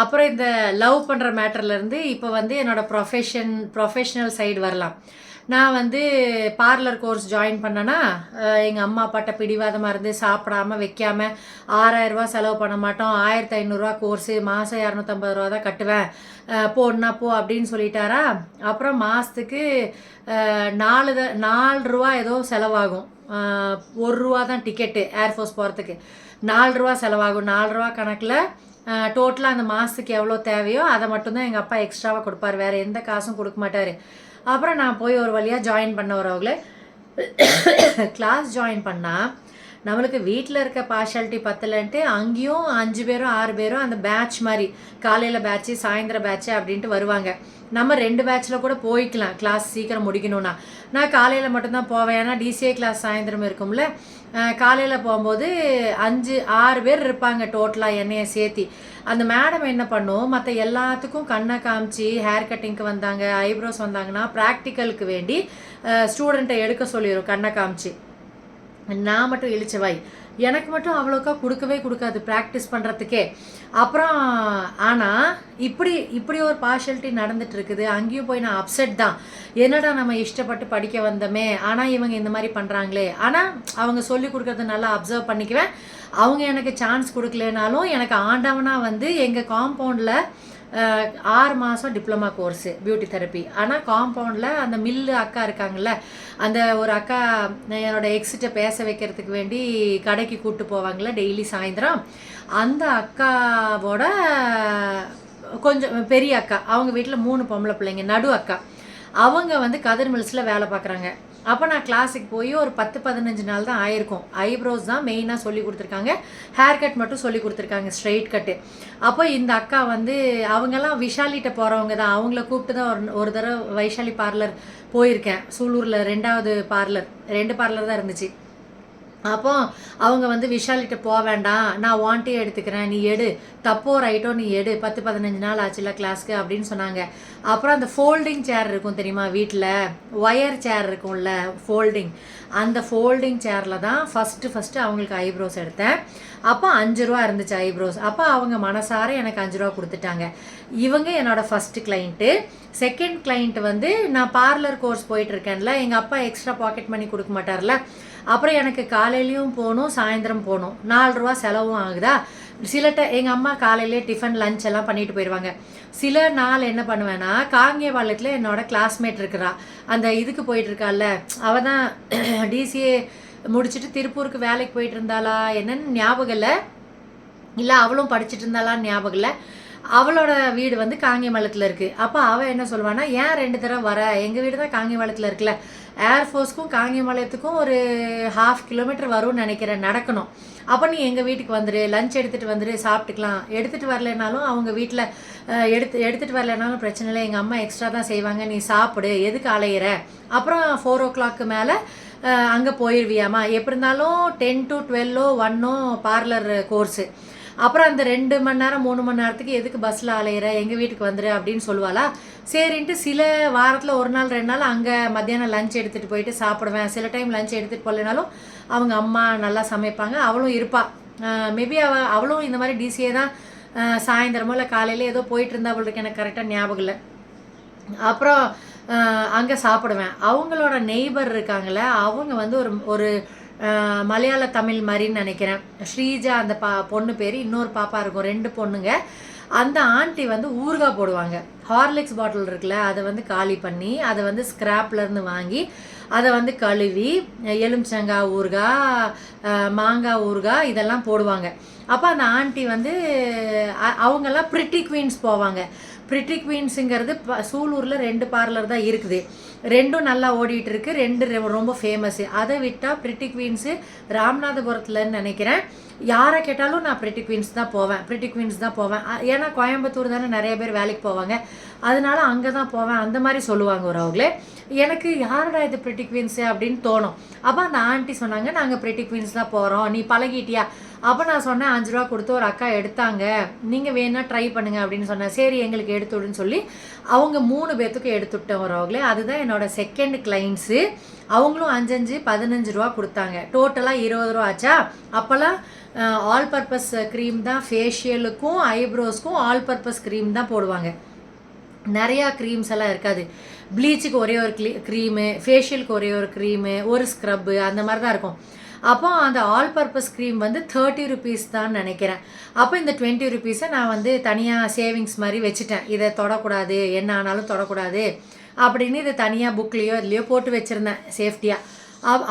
அப்புறம் இந்த லவ் பண்ணுற மேட்டர்லேருந்து இப்போ வந்து என்னோடய ப்ரொஃபஷ்னல் சைடு வரலாம். நான் வந்து பார்லர் கோர்ஸ் ஜாயின் பண்ணேன்னா எங்கள் அம்மா அப்பாட்ட பிடிவாதமாக இருந்து சாப்பிடாம வைக்காமல் 6000 ரூபா செலவு பண்ண மாட்டோம், 1500 கோர்ஸு, மாதம் 250 ரூபா தான் கட்டுவேன், போனா போ அப்படின்னு சொல்லிட்டாரா. அப்புறம் மாதத்துக்கு 4 ரூபா ஏதோ செலவாகும். 1 ரூபா தான் டிக்கெட்டு ஏர்ஃபோர்ஸ் போகிறதுக்கு, 4 ரூபா செலவாகும். 4 ரூபா கணக்கில் டோட்டலாக அந்த மாதத்துக்கு எவ்வளோ தேவையோ அதை மட்டும்தான் எங்கள் அப்பா எக்ஸ்ட்ராவாக கொடுப்பார், வேறு எந்த காசும் கொடுக்க மாட்டார். அப்புறம் நான் போய் ஒரு வழியாக ஜாயின் பண்ண வரவங்களே. கிளாஸ் ஜாயின் பண்ணால் நம்மளுக்கு வீட்டில் இருக்க பார்ஷாலிட்டி பத்தலைன்ட்டு அங்கேயும் 5 பேரோ 6 பேரோ அந்த பேட்ச் மாதிரி, காலையில் பேட்ச்சு சாயந்தரம் பேட்ச்சு அப்படின்ட்டு வருவாங்க. நம்ம 2 பேட்சில் கூட போய்க்கலாம் கிளாஸ் சீக்கிரம் முடிக்கணும்னா. நான் காலையில் மட்டும்தான் போவேன், ஏன்னா டிசிஏ கிளாஸ் சாயந்தரம் இருக்கும்ல. காலையில் போகும்போது 5-6 பேர் இருப்பாங்க டோட்டலாக என்னையை சேர்த்தி. அந்த மேடம் என்ன பண்ணும், மற்ற எல்லாத்துக்கும் கண்ணை காமிச்சு ஹேர் கட்டிங்க்கு வந்தாங்க, ஐப்ரோஸ் வந்தாங்கன்னா ப்ராக்டிக்கலுக்கு வேண்டி ஸ்டூடெண்ட்டை எடுக்க சொல்லிடும் கண்ணை காமிச்சு. நான் மட்டும் இழிச்சவாய், எனக்கு மட்டும் அவ்வளோக்கா கொடுக்காது ப்ராக்டிஸ் பண்ணுறதுக்கே. அப்புறம் ஆனால் இப்படி ஒரு பார்ஷாலிட்டி நடந்துட்டு இருக்குது. அங்கேயும் போய் நான் அப்செட் தான், என்னடா நம்ம இஷ்டப்பட்டு படிக்க வந்தோமே, ஆனால் இவங்க இந்த மாதிரி பண்ணுறாங்களே. ஆனால் அவங்க சொல்லி கொடுக்குறது நல்லா அப்சர்வ் பண்ணிக்குவேன். அவங்க எனக்கு சான்ஸ் கொடுக்கலனாலும் எனக்கு ஆண்டவனாக வந்து எங்கள் காம்பவுண்டில் 6 மாதம் டிப்ளமா கோர்ஸு பியூட்டி தெரப்பி. ஆனால் காம்பவுண்டில் அந்த மில்லு அக்கா இருக்காங்கள்ல, அந்த ஒரு அக்கா என்னோடய எக்ஸிட்டை பேச வைக்கிறதுக்கு வேண்டி கடைக்கு கூப்பிட்டு போவாங்கள்ல டெய்லி சாயந்தரம், அந்த அக்காவோட கொஞ்சம் பெரிய அக்கா, அவங்க வீட்டில் 3 பொம்பளை பிள்ளைங்க, நடு அக்கா, அவங்க வந்து கதிர் மில்ஸில் வேலை பார்க்குறாங்க. அப்போ நான் கிளாஸுக்கு போய் ஒரு 10-15 நாள் தான் ஆயிருக்கும். ஐப்ரோஸ் தான் மெயினாக சொல்லி கொடுத்துருக்காங்க, ஹேர் கட் மட்டும் சொல்லி கொடுத்துருக்காங்க, ஸ்ட்ரெயிட் கட்டு. அப்போ இந்த அக்கா வந்து அவங்கெல்லாம் விஷாலிட்ட போகிறவங்க தான், அவங்கள கூப்பிட்டு தான் ஒரு தடவை வைஷாலி பார்லர் போயிருக்கேன். சூலூரில் 2வது பார்லர், 2 பார்லர் தான் இருந்துச்சு. அப்போ அவங்க வந்து விஷாலிட்ட போக வேண்டாம், நான் வாண்டே எடுத்துக்கிறேன், நீ எடு, தப்போ ரைட்டோ நீ எடு, 10-15 நாள் ஆச்சுல கிளாஸ்க்கு அப்படின்னு சொன்னாங்க. அப்புறம் அந்த ஃபோல்டிங் சேர் இருக்கும் தெரியுமா, வீட்டில் ஒயர் சேர் இருக்கும்ல ஃபோல்டிங், அந்த ஃபோல்டிங் சேரில் தான் ஃபஸ்ட்டு அவங்களுக்கு ஐப்ரோஸ் எடுத்தேன். அப்போ 5 ரூபா இருந்துச்சு ஐப்ரோஸ். அப்போ அவங்க மனசார எனக்கு 5 ரூபா கொடுத்துட்டாங்க. இவங்க என்னோடய ஃபஸ்ட்டு கிளைண்ட்டு. செகண்ட் கிளைண்ட் வந்து நான் பார்லர் கோர்ஸ் போயிட்டுருக்கேன்ல, எங்கள் அப்பா எக்ஸ்ட்ரா பாக்கெட் மணி கொடுக்க மாட்டார்ல, அப்புறம் எனக்கு காலையிலையும் போகணும், சாயந்தரம் போகணும், 4 ரூபா செலவும் ஆகுதா. எங்கள் அம்மா காலையிலே டிஃபன் லஞ்ச் எல்லாம் பண்ணிட்டு போயிடுவாங்க. சில நாள் என்ன பண்ணுவேன்னா, காங்கேயபாளையத்தில் என்னோட கிளாஸ்மேட் இருக்கிறா, அந்த இதுக்கு போயிட்டுருக்கால, அவள் தான் டிசிஏ முடிச்சுட்டு திருப்பூருக்கு வேலைக்கு போயிட்டு இருந்தாளா என்னன்னு ஞாபகம் இல்லை, அவளும் படிச்சுட்டு இருந்தாளான்னு ஞாபகம் இல்லை. அவளோட வீடு வந்து காங்கேயபாளையத்தில் இருக்குது. அப்போ அவள் என்ன சொல்லுவான்னா, ஏன் 2 தடவை வர, எங்கள் வீடு தான் காங்கேயபாளையத்தில் இருக்குல்ல, ஏர்ஃபோர்ஸ்க்கும் காங்கேயபாளையத்துக்கும் ஒரு 1/2 கிலோமீட்டர் வரும்னு நினைக்கிறேன், நடக்கணும். அப்போ நீ எங்கள் வீட்டுக்கு வந்துடு, லஞ்ச் எடுத்துகிட்டு வந்துடு, சாப்பிட்டுக்கலாம். எடுத்துகிட்டு வரலைனாலும் அவங்க வீட்டில் எடுத்துகிட்டு வரலைனாலும் பிரச்சனை இல்லை, எங்கள் அம்மா எக்ஸ்ட்ரா தான் செய்வாங்க, நீ சாப்பிடு, எதுக்கு அலையிற. அப்புறம் 4 o'clock மேலே அங்கே போயிடுவியாமா, எப்படி இருந்தாலும் 10 to 12 1 பார்லர் கோர்ஸு. அப்புறம் அந்த 2 மணி நேரம் 3 மணி நேரத்துக்கு எதுக்கு பஸ்ஸில் அலையிற, எங்கள் வீட்டுக்கு வந்துடு அப்படின்னு சொல்லுவாளா. சரின்ட்டு சில வாரத்தில் 1 நாள் 2 நாள் அங்கே மத்தியானம் லஞ்ச் எடுத்துகிட்டு போயிட்டு சாப்பிடுவேன். சில டைம் லஞ்ச் எடுத்துகிட்டு போகலைனாலும் அவங்க அம்மா நல்லா சமைப்பாங்க, அவளும் இருப்பாள். மேபி அவளும் இந்த மாதிரி டிசிஏ தான் சாயந்தரமோ இல்லை காலையில் ஏதோ போயிட்டு இருந்தா அவளுக்கு, எனக்கு கரெக்டாக ஞாபகம் இல்லை. அப்புறம் அங்கே சாப்பிடுவேன். அவங்களோட நெய்பர் இருக்காங்களே, அவங்க வந்து ஒரு மலையாள தமிழ் மாதிரின்னு நினைக்கிறேன், ஸ்ரீஜா அந்த பொண்ணு பேர், இன்னொரு பாப்பா இருக்கும், 2 பொண்ணுங்க. அந்த ஆண்டி வந்து ஊறுகாய் போடுவாங்க. ஹார்லிக்ஸ் பாட்டில் இருக்குல்ல, அதை வந்து காலி பண்ணி அதை வந்து ஸ்கிராப்லேருந்து வாங்கி அதை வந்து கழுவி எலுமிச்சங்காய் ஊறுகாய், மாங்காய் ஊறுகாய் இதெல்லாம் போடுவாங்க. அப்போ அந்த ஆண்டி வந்து அவங்கெல்லாம் பிரிட்டி குவீன்ஸ் போவாங்க. பிரிட்டி குவீன்ஸுங்கிறது சூலூரில் 2 பார்லர் தான் இருக்குது, 2ம் நல்லா ஓடிட்டு இருக்கு, 2 ரொம்ப ஃபேமஸ்ஸு. அதை விட்டால் பிரிட்டி குவீன்ஸு ராமநாதபுரத்துலன்னு நினைக்கிறேன். யாரை கேட்டாலும் நான் பிரிட்டி குவீன்ஸ் தான் போவேன். ஏன்னா கோயம்புத்தூர் தானே நிறைய பேர் வேலைக்கு போவாங்க, அதனால அங்கே தான் போவேன் அந்த மாதிரி சொல்லுவாங்க ஒரு அவங்களே. எனக்கு யாரோட இது பிரிட்டி குவீன்ஸு அப்படின்னு தோணும். அப்போ அந்த ஆண்டி சொன்னாங்க, நாங்கள் பிரிட்டி குவீன்ஸ் தான் போகிறோம், நீ பழகிட்டியா. அப்போ நான் சொன்னேன் 5 ரூபா கொடுத்து ஒரு அக்கா எடுத்தாங்க, நீங்கள் வேணால் ட்ரை பண்ணுங்க அப்படின்னு சொன்னேன். சரி எங்களுக்கு எடுத்துவிடுன்னு சொல்லி அவங்க 3 பேர்த்துக்கும் எடுத்துவிட்டேன் வரவங்களே. அதுதான் என்னோட செகண்ட் கிளைண்ட்ஸு. அவங்களும் 5-15 ரூபா கொடுத்தாங்க, டோட்டலாக 20 ரூபா ஆச்சா. அப்போல்லாம் ஆல் பர்பஸ் க்ரீம் தான், ஃபேஷியலுக்கும் ஐப்ரோஸ்க்கும் ஆல் பர்பஸ் க்ரீம் தான் போடுவாங்க, நிறையா க்ரீம்ஸ் எல்லாம் இருக்காது. ப்ளீச்சுக்கு ஒரே ஒரு க்ரீமு, ஃபேஷியலுக்கு ஒரே ஒரு க்ரீமு, ஒரு ஸ்க்ரப்பு, அந்த மாதிரி தான் இருக்கும். அப்போ அந்த ஆல் பர்பஸ் க்ரீம் வந்து 30 rupees தான் நினைக்கிறேன். அப்போ இந்த 20 rupees நான் வந்து தனியாக சேவிங்ஸ் மாதிரி வச்சுட்டேன், இதை தொடக்கூடாது, என்ன ஆனாலும் தொடக்கூடாது அப்படின்னு இதை தனியாக புக்லேயோ இதுலேயோ போட்டு வச்சுருந்தேன் சேஃப்டியாக.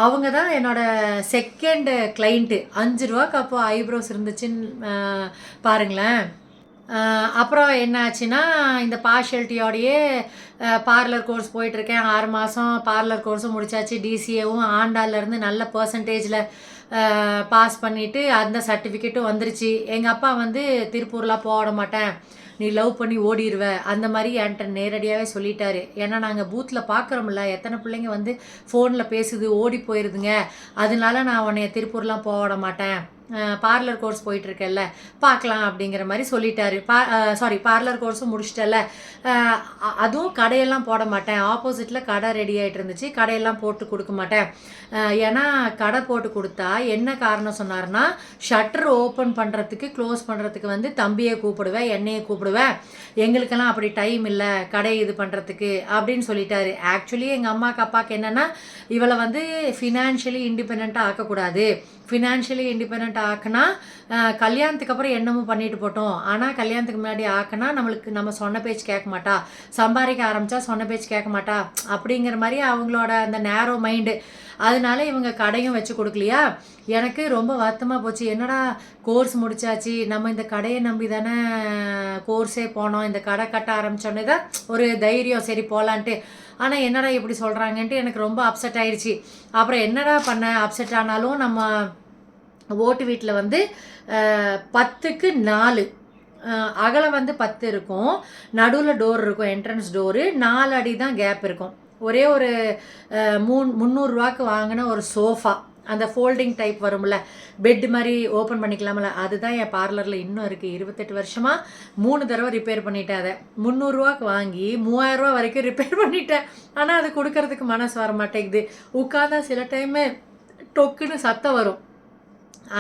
அவங்க தான் என்னோடய செகண்ட் கிளைண்ட்டு. 5 ரூபாய்க்கு அப்போ ஐப்ரோஸ் இருந்துச்சுன்னு பாருங்களேன். அப்புறம் என்ன ஆச்சுன்னா, இந்த பார்ஷியல்ட்டியோடையே பார்லர் கோர்ஸ் போயிட்டுருக்கேன். 6 மாதம் பார்லர் கோர்ஸும் முடிச்சாச்சு, டிசிஏவும் ஆண்டாலேருந்து நல்ல பர்சன்டேஜில் பாஸ் பண்ணிவிட்டு அந்த சர்டிஃபிகேட்டும் வந்துருச்சு. எங்கள் அப்பா வந்து திருப்பூர்லாம் போட மாட்டேன், நீ லவ் பண்ணி ஓடிடுவ அந்த மாதிரி என்கிட்ட நேரடியாகவே சொல்லிட்டாரு. ஏன்னா நாங்கள் பூத்தில் பார்க்குறோம்ல, எத்தனை பிள்ளைங்க வந்து ஃபோனில் பேசுது ஓடி போயிடுதுங்க, அதனால நான் உன்னைய திருப்பூர்லாம் போட மாட்டேன், பார்லர் கோர்ஸ் போயிட்டுருக்கேல்ல பார்க்கலாம் அப்படிங்கிற மாதிரி சொல்லிட்டாரு. பார்லர் கோர்ஸும் முடிச்சிட்டல, அதுவும் கடையெல்லாம் போட மாட்டேன், ஆப்போசிட்டில் கடை ரெடி ஆகிட்டு இருந்துச்சு, கடையெல்லாம் போட்டு கொடுக்க மாட்டேன். ஏன்னா கடை போட்டு கொடுத்தா என்ன காரணம் சொன்னார்னா, ஷட்டர் ஓப்பன் பண்ணுறதுக்கு க்ளோஸ் பண்ணுறதுக்கு வந்து தம்பியை கூப்பிடுவேன், என்னையை கூப்பிடுவேன், எங்களுக்கெல்லாம் அப்படி டைம் இல்லை கடை இது பண்ணுறதுக்கு அப்படின்னு சொல்லிட்டாரு. ஆக்சுவலி எங்கள் அம்மாவுக்கு அப்பாவுக்கு என்னென்னா, இவளை வந்து ஃபினான்ஷியலி இண்டிபெண்ட்டாக ஆக்கக்கூடாது, ஃபினான்ஷியலி இண்டிபெண்ட் ஆக்குனா கல்யாணத்துக்கு அப்புறம் என்னமோ பண்ணிட்டு போட்டோம், ஆனால் கல்யாணத்துக்கு முன்னாடி ஆக்குனா நம்மளுக்கு நம்ம சொன்ன பேச்சு கேட்க மாட்டா, சம்பாதிக்க ஆரம்பித்தா சொன்ன பேச்சு கேட்க மாட்டா அப்படிங்கிற மாதிரி அவங்களோட அந்த நேரோ மைண்டு. அதனால இவங்க கடையும் வச்சு கொடுக்கலையா. எனக்கு ரொம்ப வருத்தமாக போச்சு. என்னடா கோர்ஸ் முடிச்சாச்சு, நம்ம இந்த கடையை நம்பி தானே கோர்ஸே போனோம், இந்த கடை கட்ட ஆரம்பித்தோன்னே தான் ஒரு தைரியம் சரி போகலான்ட்டு. ஆனால் என்னடா இப்படி சொல்கிறாங்கன்ட்டு எனக்கு ரொம்ப அப்செட் ஆயிடுச்சு. அப்புறம் என்னடா பண்ண, அப்செட் ஆனாலும் நம்ம ஓட்டு வீட்டில் வந்து 10க்கு 4 அகலம் வந்து 10 இருக்கும், நடுவில் டோர் இருக்கும், என்ட்ரன்ஸ் டோரு 4 அடி தான் கேப் இருக்கும். ஒரே ஒரு 300 வாங்கின ஒரு சோஃபா, அந்த ஃபோல்டிங் டைப் வரும்ல, பெட் மாதிரி ஓப்பன் பண்ணிக்கலாம்ல, அதுதான் என் பார்லரில் இன்னும் இருக்குது. 28 வருஷமாக 3 தடவை ரிப்பேர் பண்ணிட்டேன். அதை 300 வாங்கி 3000 வரைக்கும் ரிப்பேர் பண்ணிட்டேன். ஆனால் அது கொடுக்கறதுக்கு மனசு வர மாட்டேங்குது. உட்காந்தா சில டைமு டொக்குன்னு சத்தம் வரும்,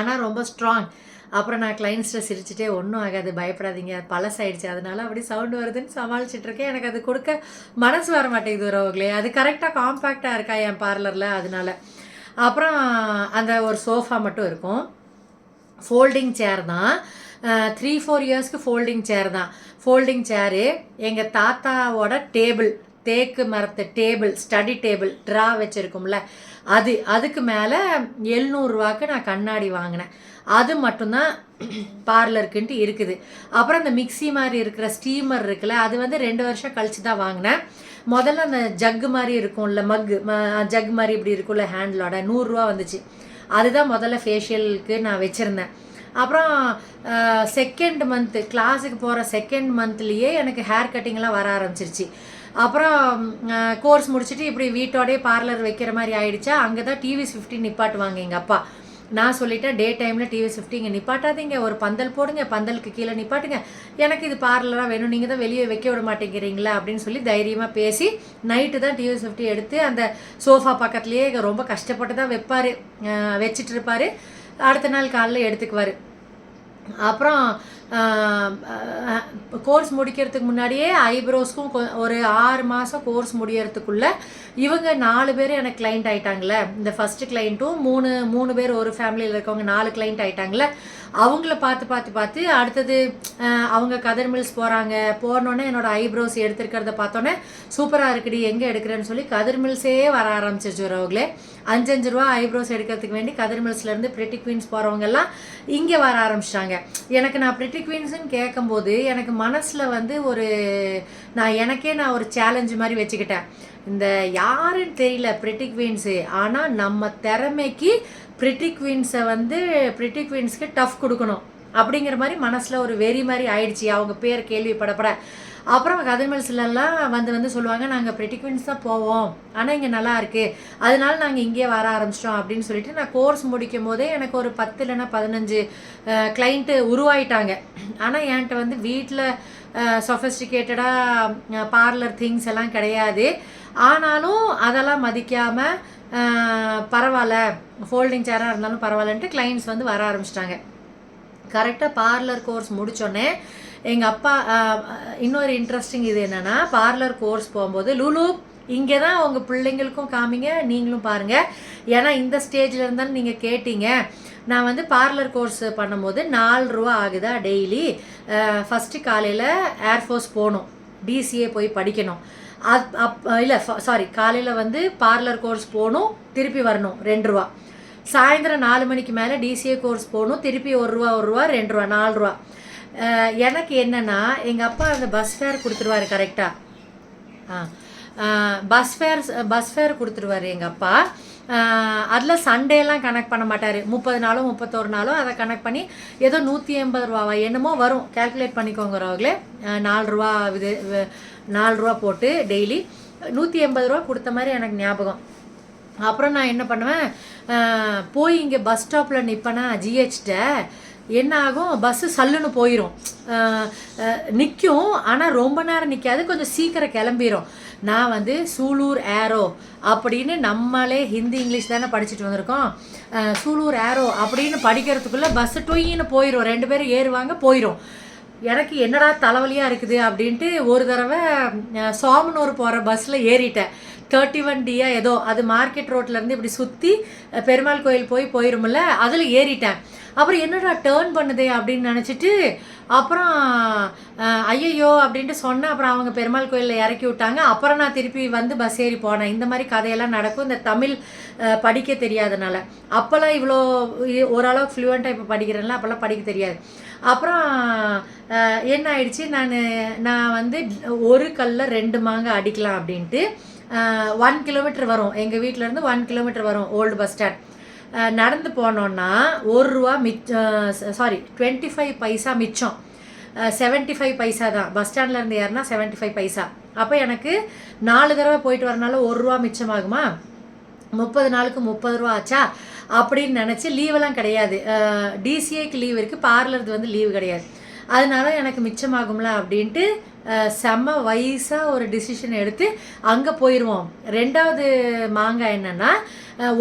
ஆனால் ரொம்ப ஸ்ட்ராங். அப்புறம் நான் கிளைண்ட்ஸ்ட்டை சிரிச்சுட்டே, ஒன்றும் ஆகாது, பயப்படாதீங்க, பழசாயிடுச்சு, அதனால அப்படி சவுண்டு வருதுன்னு சமாளிச்சிட்ருக்கேன். எனக்கு அது கொடுக்க மனசு வர மாட்டேங்குது உறவுகளே. அது கரெக்டாக காம்பேக்டாக இருக்கா என் பார்லரில், அதனால. அப்புறம் அந்த ஒரு சோஃபா மட்டும் இருக்கும். ஃபோல்டிங் சேர் தான், 3-4 இயர்ஸ்க்கு ஃபோல்டிங் சேர் தான். ஃபோல்டிங் சேரு எங்கள் தாத்தாவோட டேபிள், தேக்கு மரத்து டேபிள், ஸ்டடி டேபிள் ட்ரா வச்சுருக்கும்ல, அதுக்கு மேலே 700 நான் கண்ணாடி வாங்கினேன். அது மட்டும்தான் பார்லருக்குன்ட்டு இருக்குது. அப்புறம் அந்த மிக்சி மாதிரி இருக்கிற ஸ்டீமர் இருக்குல்ல, அது வந்து 2 வருஷம் கழித்து தான் வாங்கினேன். முதல்ல அந்த ஜக்கு மாதிரி இருக்கும்ல, ஜக் மாதிரி இப்படி இருக்கும்ல ஹேண்டிலோட, 100 வந்துச்சு. அதுதான் முதல்ல ஃபேஷியலுக்கு நான் வச்சுருந்தேன். அப்புறம் செகண்ட் மந்த்து கிளாஸுக்கு போகிற செகண்ட் மந்த்லேயே எனக்கு ஹேர் கட்டிங்லாம் வர ஆரம்பிச்சிருச்சு. அப்புறம் கோர்ஸ் முடிச்சுட்டு இப்படி வீட்டோடய பார்லர் வைக்கிற மாதிரி ஆயிடுச்சா. அங்கே தான் டிவிஎஸ் 50 நிப்பாட்டுவாங்க எங்கள் அப்பா. நான் சொல்லிட்டேன், டே டைமில் டிவிஎஸ் 50 இங்கே நிப்பாட்டாதீங்க, ஒரு பந்தல் போடுங்க, பந்தலுக்கு கீழே நிப்பாட்டுங்க, எனக்கு இது பார்லராக வேணும், நீங்கள் தான் வெளியே வைக்க விட மாட்டேங்கிறீங்களா அப்படின்னு சொல்லி தைரியமாக பேசி நைட்டு தான் டிவிஎஸ் 50 எடுத்து அந்த சோஃபா பக்கத்துலேயே ரொம்ப கஷ்டப்பட்டு தான் வைப்பார், வச்சுட்டு இருப்பார். அடுத்த நாள் காலையில் எடுத்துக்குவார். அப்புறம் கோர்ஸ் முடிக்கிறதுக்கு முன்னாடியே ஐப்ரோஸ்க்கும் ஒரு 6 மாதம் கோர்ஸ் முடியறதுக்குள்ளே இவங்க 4 பேர் எனக்கு கிளைண்ட் ஆகிட்டாங்களே. இந்த ஃபஸ்ட்டு கிளைண்ட்டும் 3 பேர் ஒரு ஃபேமிலியில் இருக்கவங்க 4 கிளைண்ட் ஆகிட்டாங்களே. அவங்கள பார்த்து அடுத்தது அவங்க கதர் மில்ஸ் போனோடனே என்னோடய ஐப்ரோஸ் எடுத்துருக்கிறத பார்த்தோன்னே சூப்பராக இருக்குடி, எங்கே எடுக்கிறேன்னு சொல்லி கதர் மில்ஸே வர ஆரம்பிச்சிச்சு உறவுகளே. 5-5 ரூபா ஐப்ரோஸ் எடுக்கிறதுக்கு வேண்டி கதர் மில்ஸ்லேருந்து பிரிட்டி குவீன்ஸ் போகிறவங்கெல்லாம் இங்கே வர ஆரம்பிச்சிட்டாங்க. எனக்கு நான் பிரிட்டி குவீன்ஸுன்னு கேட்கும்போது எனக்கு மனசில் வந்து நான் ஒரு சேலஞ்சு மாதிரி வச்சுக்கிட்டேன். இந்த யாருன்னு தெரியல பிரிட்டி குவீன்ஸு, ஆனால் நம்ம திறமைக்கு பிரிட்டி குவீன்ஸ்க்கு டஃப் கொடுக்கணும் அப்படிங்கிற மாதிரி மனசில் ஒரு வெறி மாதிரி ஆயிடுச்சு அவங்க பேர் கேள்விப்படப்பட. அப்புறம் கதர் மில்ஸ்லாம் வந்து சொல்லுவாங்க, நாங்கள் பிரிட்டி குவீன்ஸ் தான் போவோம், ஆனால் இங்கே நல்லா இருக்குது, அதனால நாங்கள் இங்கே வர ஆரம்பிச்சிட்டோம் அப்படின்னு சொல்லிட்டு நான் கோர்ஸ் முடிக்கும் போதே எனக்கு ஒரு 10 இல்லைன்னா 15 கிளைண்ட்டு உருவாயிட்டாங்க. ஆனால் என்கிட்ட வந்து வீட்டில் சொஃபஸ்டிகேட்டடாக பார்லர் திங்ஸ் எல்லாம் கிடையாது. ஆனாலும் அதெல்லாம் மதிக்காமல் பரவாயில்ல, ஃபோல்டிங் சேராக இருந்தாலும் பரவாயில்லன்ட்டு கிளைண்ட்ஸ் வந்து வர ஆரம்பிச்சிட்டாங்க. கரெக்டாக பார்லர் கோர்ஸ் முடித்தோடனே எங்கள் அப்பா இன்னொரு இன்ட்ரெஸ்டிங் இது என்னென்னா, பார்லர் கோர்ஸ் போகும்போது லூலு இங்கே தான் உங்கள் பிள்ளைங்களுக்கும் காமிங்க, நீங்களும் பாருங்கள், ஏன்னா இந்த ஸ்டேஜில் இருந்தாலும் நீங்கள் கேட்டீங்க. நான் வந்து பார்லர் கோர்ஸ் பண்ணும்போது 4 ரூபா ஆகுதா டெய்லி. ஃபஸ்ட்டு காலையில் ஏர்ஃபோர்ஸ் போகணும், டிசிஏ போய் படிக்கணும். காலையில் வந்து பார்லர் கோர்ஸ் போகணும், திருப்பி வரணும் 2 ரூபா. சாயந்தரம் 4 மணிக்கு மேலே டிசிஏ கோர்ஸ் போகணும், திருப்பி 1 ரூபா 2 ரூபா 4 ரூபா. எனக்கு என்னென்னா எங்கள் அப்பா அந்த பஸ் ஃபேர் கொடுத்துருவாரு கரெக்டாக. பஸ் ஃபேர் கொடுத்துருவாரு எங்கள் அப்பா. அதில் சண்டேலாம் கனெக்ட் பண்ண மாட்டார், 30 நாளும் 31 நாளும் அதை கனெக்ட் பண்ணி ஏதோ 180 ரூபாவா என்னமோ வரும், கேல்குலேட் பண்ணிக்கோங்க அவங்களே. 4 ரூபா போட்டு டெய்லி 180 ரூபா கொடுத்த மாதிரி எனக்கு ஞாபகம். அப்புறம் நான் என்ன பண்ணுவேன், போய் இங்கே பஸ் ஸ்டாப்பில் நிற்பேனா ஜிஹெச்ட, என்ன ஆகும், பஸ்ஸு சல்லுன்னு போயிடும், நிற்கும், ஆனால் ரொம்ப நேரம் நிற்காது, கொஞ்சம் சீக்கிரம் கிளம்பிடும். நான் வந்து சூலூர் ஏரோ அப்படின்னு, நம்மளே ஹிந்தி இங்கிலீஷ் தானே படிச்சுட்டு வந்திருக்கோம், சூலூர் ஏரோ அப்படின்னு படிக்கிறதுக்குள்ளே பஸ்ஸு டொயின்னு போயிடும், 2 பேரும் ஏறுவாங்க போயிடும். எனக்கு என்னடா தலைவலியாக இருக்குது அப்படின்ட்டு ஒரு தடவை சோமனூர் போகிற பஸ்ஸில் ஏறிட்டேன். 31Dயா ஏதோ, அது மார்க்கெட் ரோட்லேருந்து இப்படி சுற்றி பெருமாள் கோயில் போயிருமில்ல, அதில் ஏறிட்டேன். அப்புறம் என்னடா டேர்ன் பண்ணுதே அப்படின்னு நினச்சிட்டு அப்புறம் ஐயையோ அப்படின்ட்டு சொன்னேன். அப்புறம் அவங்க பெருமாள் கோயிலில் இறக்கி விட்டாங்க. அப்புறம் நான் திருப்பி வந்து பஸ் ஏறி போனேன். இந்த மாதிரி கதையெல்லாம் நடக்கும் இந்த தமிழ் படிக்க தெரியாதனால. அப்போல்லாம் இவ்வளோ ஓரளவுக்கு ஃப்ளூவெண்ட்டாக இப்போ படிக்கிறேன்ல, அப்போல்லாம் படிக்க தெரியாது. அப்புறம் என்ன ஆயிடுச்சு, நான் வந்து ஒரு கல்ல 2 மாங்காய் அடிக்கலாம் அப்படின்ட்டு 1 கிலோமீட்டர் வரும், எங்கள் வீட்டிலேருந்து 1 கிலோமீட்டர் வரும் ஓல்டு பஸ் ஸ்டாண்ட். நடந்து போனோன்னா ₹1 மிச்சம், சாரி 25 பைசா மிச்சம், 75 பைசா தான். பஸ் ஸ்டாண்ட்லேருந்து ஏறினா 75 பைசா. அப்போ எனக்கு 4 தடவை போயிட்டு வரனால ₹1 மிச்சமாகுமா, 30 நாளுக்கு ₹30 ஆச்சா அப்படின்னு நினச்சி. லீவெல்லாம் கிடையாது, டிசிஏக்கு லீவ் இருக்குது, பார்லருக்கு வந்து லீவு கிடையாது. அதனால எனக்கு மிச்சமாகும்ல அப்படின்ட்டு செம்ம வயசாக ஒரு டிசிஷன் எடுத்து அங்கே போயிடுவோம். 2வது மாங்காய் என்னென்னா,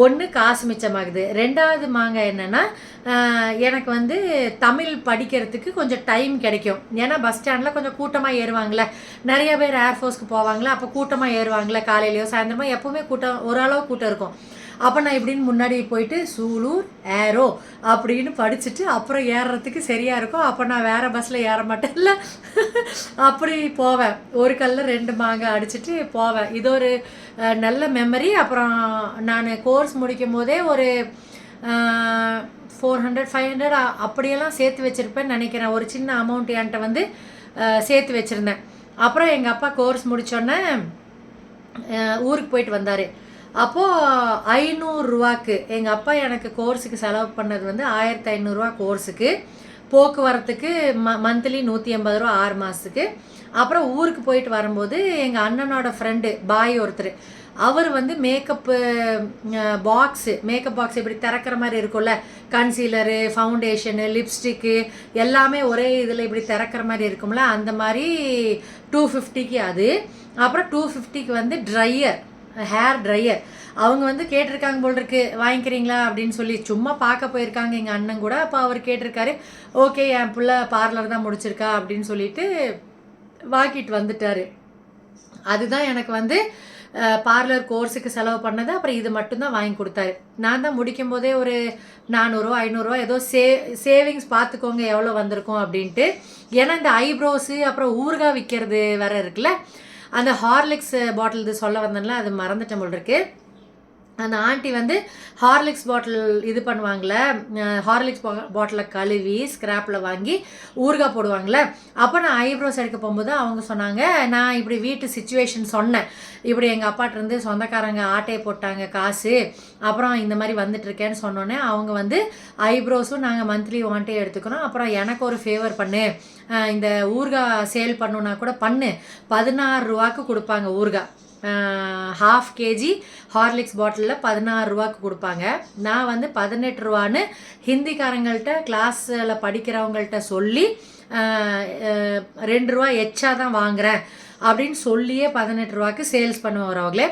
1 காசு மிச்சமாகுது, 2வது மாங்காய் என்னென்னா எனக்கு வந்து தமிழ் படிக்கிறதுக்கு கொஞ்சம் டைம் கிடைக்கும். ஏன்னா பஸ் ஸ்டாண்டில் கொஞ்சம் கூட்டமாக ஏறுவாங்களே, நிறைய பேர் ஏர்ஃபோர்ஸ்க்கு போவாங்களே, அப்போ கூட்டமாக ஏறுவாங்களே, காலையிலையோ சாயந்தரமோ எப்போவுமே கூட்டம், ஓரளவு கூட்டம் இருக்கும். அப்போ நான் இப்படின்னு முன்னாடி போயிட்டு சூலூர் ஏரோ அப்படின்னு படிச்சுட்டு அப்புறம் ஏறுறதுக்கு சரியாக இருக்கும். அப்போ நான் வேறு பஸ்ஸில் ஏற மாட்டேன்ல, அப்படி போவேன். ஒரு கல்ல 2 மாங்காய் அடிச்சுட்டு போவேன். இது ஒரு நல்ல மெமரி. அப்புறம் நான் கோர்ஸ் முடிக்கும் போதே ஒரு 400 500 அப்படியெல்லாம் சேர்த்து வச்சுருப்பேன்னு நினைக்கிறேன். ஒரு சின்ன அமௌண்ட் என்கிட்ட வந்து சேர்த்து வச்சுருந்தேன். அப்புறம் எங்கள் அப்பா கோர்ஸ் முடித்தோடனே ஊருக்கு போயிட்டு வந்தார். அப்போது ₹500 எங்கள் அப்பா எனக்கு கோர்ஸுக்கு செலவு பண்ணது வந்து ₹1500 கோர்ஸுக்கு, போக்குவரத்துக்கு மந்த்லி ₹180 6 மாதத்துக்கு. அப்புறம் ஊருக்கு போயிட்டு வரும்போது எங்கள் அண்ணனோட ஃப்ரெண்டு பாய் ஒருத்தர், அவர் வந்து மேக்கப் பாக்ஸ் இப்படி திறக்கிற மாதிரி இருக்கும்ல, கன்சீலரு, ஃபவுண்டேஷனு, லிப்ஸ்டிக்கு எல்லாமே ஒரே இதில் இப்படி திறக்கிற மாதிரி இருக்கும்ல, அந்த மாதிரி 250க்கு அது. அப்புறம் 250க்கு வந்து ஹேர் ட்ரையர் அவங்க வந்து கேட்டிருக்காங்க போல் இருக்கு, வாங்கிக்கிறீங்களா அப்படின்னு சொல்லி. சும்மா பார்க்க போயிருக்காங்க எங்கள் அண்ணன் கூட. அப்போ அவர் கேட்டிருக்காரு, ஓகே என் பிள்ளை பார்லர் தான் முடிச்சிருக்கா அப்படின்னு சொல்லிட்டு வாங்கிட்டு வந்துட்டார். அதுதான் எனக்கு வந்து பார்லர் கோர்ஸுக்கு செலவு பண்ணது. அப்புறம் இது மட்டும்தான் வாங்கி கொடுத்தாரு. நான் தான் முடிக்கும் போதே ஒரு ₹400 500 ஏதோ சேவிங்ஸ் பார்த்துக்கோங்க எவ்வளோ வந்திருக்கும் அப்படின்ட்டு. ஏன்னா இந்த ஐப்ரோஸு அப்புறம் ஊறுகாய் விற்கிறது வேற இருக்குல்ல, அந்த ஹார்லிக்ஸ் பாட்டில் இது சொல்ல வந்தேன்ல, அது மறந்துட்டேன் போல் இருக்கு. அந்த ஆண்டி வந்து ஹார்லிக்ஸ் பாட்டில் இது பண்ணுவாங்களே, ஹார்லிக்ஸ் பாட்டிலை கழுவி ஸ்க்ராப்பில் வாங்கி ஊறுகாய் போடுவாங்களே. அப்போ நான் ஐப்ரோஸ் எடுக்க போகும்போது அவங்க சொன்னாங்க, நான் இப்படி வீட்டு சிச்சுவேஷன் சொன்னேன், இப்படி எங்கள் அப்பாட்டிருந்து சொந்தக்காரங்க ஆட்டையை போட்டாங்க காசு, அப்புறம் இந்த மாதிரி வந்துட்டுருக்கேன்னு சொன்னோன்னே அவங்க வந்து ஐப்ரோஸும் நாங்கள் மந்த்லி ஒன்ட்டே எடுத்துக்கிறோம், அப்புறம் எனக்கு ஒரு ஃபேவர் பண்ணு, இந்த ஊறுகாய் சேல் பண்ணுன்னா கூட பண்ணு, ₹16 கொடுப்பாங்க ஊறுகாய். 1/2 kg ஹார்லிக்ஸ் பாட்டிலில் ₹16 கொடுப்பாங்க. நான் வந்து ₹18 ஹிந்திக்காரங்கள்ட்ட கிளாஸில் படிக்கிறவங்கள்ட்ட சொல்லி ₹2 எச்சா தான் வாங்குகிறேன் அப்படின்னு சொல்லியே ₹18 சேல்ஸ் பண்ணுவார் அவங்களே.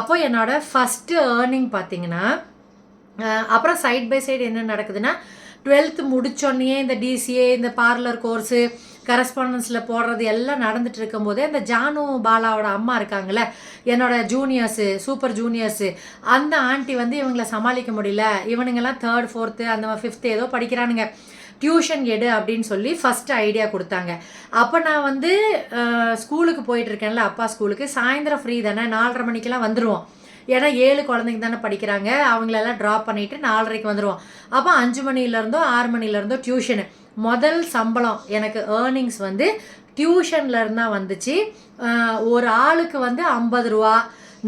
அப்போ என்னோடய ஃபஸ்ட்டு ஏர்னிங் பார்த்திங்கன்னா, அப்புறம் சைட் பை சைடு என்ன நடக்குதுன்னா, 12th முடித்தோடனே இந்த டிசிஏ, இந்த பார்லர் கோர்ஸு, கரஸ்பாண்டன்ஸில் போடுறது எல்லாம் நடந்துட்டு இருக்கும் போதே இந்த ஜானு பாலாவோட அம்மா இருக்காங்களே, என்னோட ஜூனியர்ஸு, சூப்பர் ஜூனியர்ஸு, அந்த ஆண்டி வந்து இவங்களை சமாளிக்க முடியல, இவனுங்கெல்லாம் 3rd 4th அந்த 5th ஏதோ படிக்கிறானுங்க, டியூஷன் எடு அப்படின்னு சொல்லி ஃபஸ்ட்டு ஐடியா கொடுத்தாங்க. அப்போ நான் வந்து ஸ்கூலுக்கு போயிட்டுருக்கேன்ல, அப்பா ஸ்கூலுக்கு, சாயந்தரம் ஃப்ரீ தானே, 4:30 மணிக்கெல்லாம் வந்துடுவோம். ஏன்னா 7 குழந்தைங்க தானே படிக்கிறாங்க, அவங்களெல்லாம் ட்ராப் பண்ணிவிட்டு 4:30க்கு வந்துடுவோம். அப்போ 5 மணிலேருந்தோ 6 மணிலேருந்தோ டியூஷனு. முதல் சம்பளம் எனக்கு ஏர்னிங்ஸ் வந்து டியூஷன்லேருந்து தான் வந்துச்சு. ஒரு ஆளுக்கு வந்து ₹50,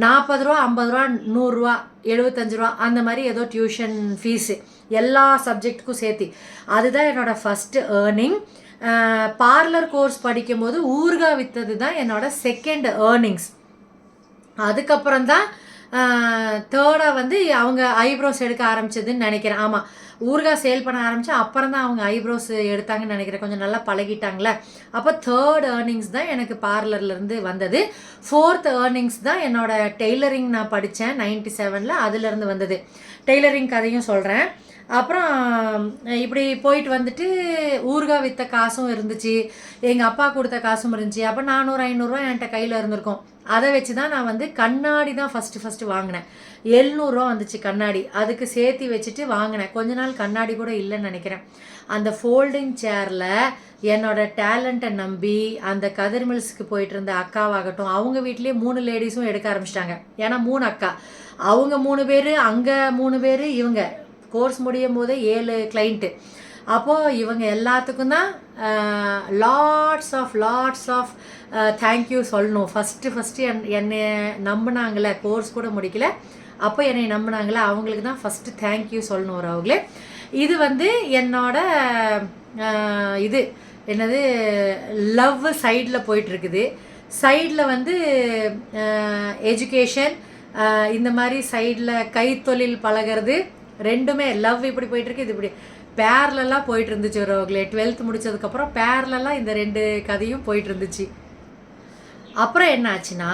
₹40, ₹50, ₹100, ₹75 அந்த மாதிரி ஏதோ டியூஷன் ஃபீஸு எல்லா சப்ஜெக்ட்டுக்கும் சேர்த்து. அதுதான் என்னோடய ஃபஸ்ட்டு ஏர்னிங். பார்லர் கோர்ஸ் படிக்கும்போது ஊறுகாய் விற்றது தான் என்னோடய செகண்ட் ஏர்னிங்ஸ். அதுக்கப்புறம் தான் தேர்டாக வந்து அவங்க ஐப்ரோஸ் எடுக்க ஆரம்பிச்சதுன்னு நினைக்கிறேன். ஆமாம், ஊறுகாய் சேல் பண்ண ஆரம்பித்தா அப்புறம் தான் அவங்க ஐப்ரோஸ் எடுத்தாங்கன்னு நினைக்கிறேன். கொஞ்சம் நல்லா பழகிட்டாங்களே. அப்போ 3rd ஏர்னிங்ஸ் தான் எனக்கு பார்லர்லேருந்து வந்தது. 4th ஏர்னிங்ஸ் தான் என்னோடய டெய்லரிங் நான் படித்தேன் 97ல், அதுலேருந்து வந்தது. டெய்லரிங் கதையும் சொல்கிறேன். அப்புறம் இப்படி போயிட்டு வந்துட்டு ஊறுகாய் விற்ற காசும் இருந்துச்சு, எங்கள் அப்பா கொடுத்த காசும் இருந்துச்சு. அப்போ 400-500 என்கிட்ட கையில் இருந்திருக்கும். அதை வச்சு தான் நான் வந்து கண்ணாடி தான் ஃபஸ்ட்டு வாங்கினேன். 700 வந்துச்சு கண்ணாடி. அதுக்கு சேர்த்து வச்சுட்டு வாங்கினேன். கொஞ்ச நாள் கண்ணாடி கூட இல்லைன்னு நினைக்கிறேன். அந்த ஃபோல்டிங் சேரில் என்னோட டேலண்ட்டை நம்பி அந்த கதிர் மில்ஸுக்கு போயிட்டு இருந்த அக்காவாகட்டும், அவங்க வீட்லேயே 3 லேடிஸும் எடுக்க ஆரம்பிச்சிட்டாங்க. ஏன்னா 3 அக்கா, அவங்க 3 பேர், அங்கே 3 பேர், இவங்க கோர்ஸ் முடியும் போதே 7 கிளைண்ட்டு. அப்போது இவங்க எல்லாத்துக்கும் தான் லாட்ஸ் ஆஃப் தேங்க்யூ சொல்லணும். ஃபஸ்ட்டு என்னை நம்பினாங்களே, கோர்ஸ் கூட முடிக்கல, அப்போ என்னை நம்பினாங்களே, அவங்களுக்கு தான் ஃபஸ்ட்டு தேங்க்யூ சொல்லணும் அவங்களே. இது வந்து என்னோட இது என்னது லவ் சைடில் போயிட்டுருக்குது. சைடில் வந்து எஜுகேஷன், இந்த மாதிரி சைடில் கைத்தொழில் பழகிறது, ரெண்டுமே லவ் இப்படி போயிட்டுருக்கு, இது இப்படி பேரலெல்லாம் போயிட்டு இருந்துச்சு ஒருவங்களே. 12th முடித்ததுக்கப்புறம் பேரலெல்லாம் இந்த 2 கதையும் போயிட்டு இருந்துச்சு. அப்புறம் என்ன ஆச்சுன்னா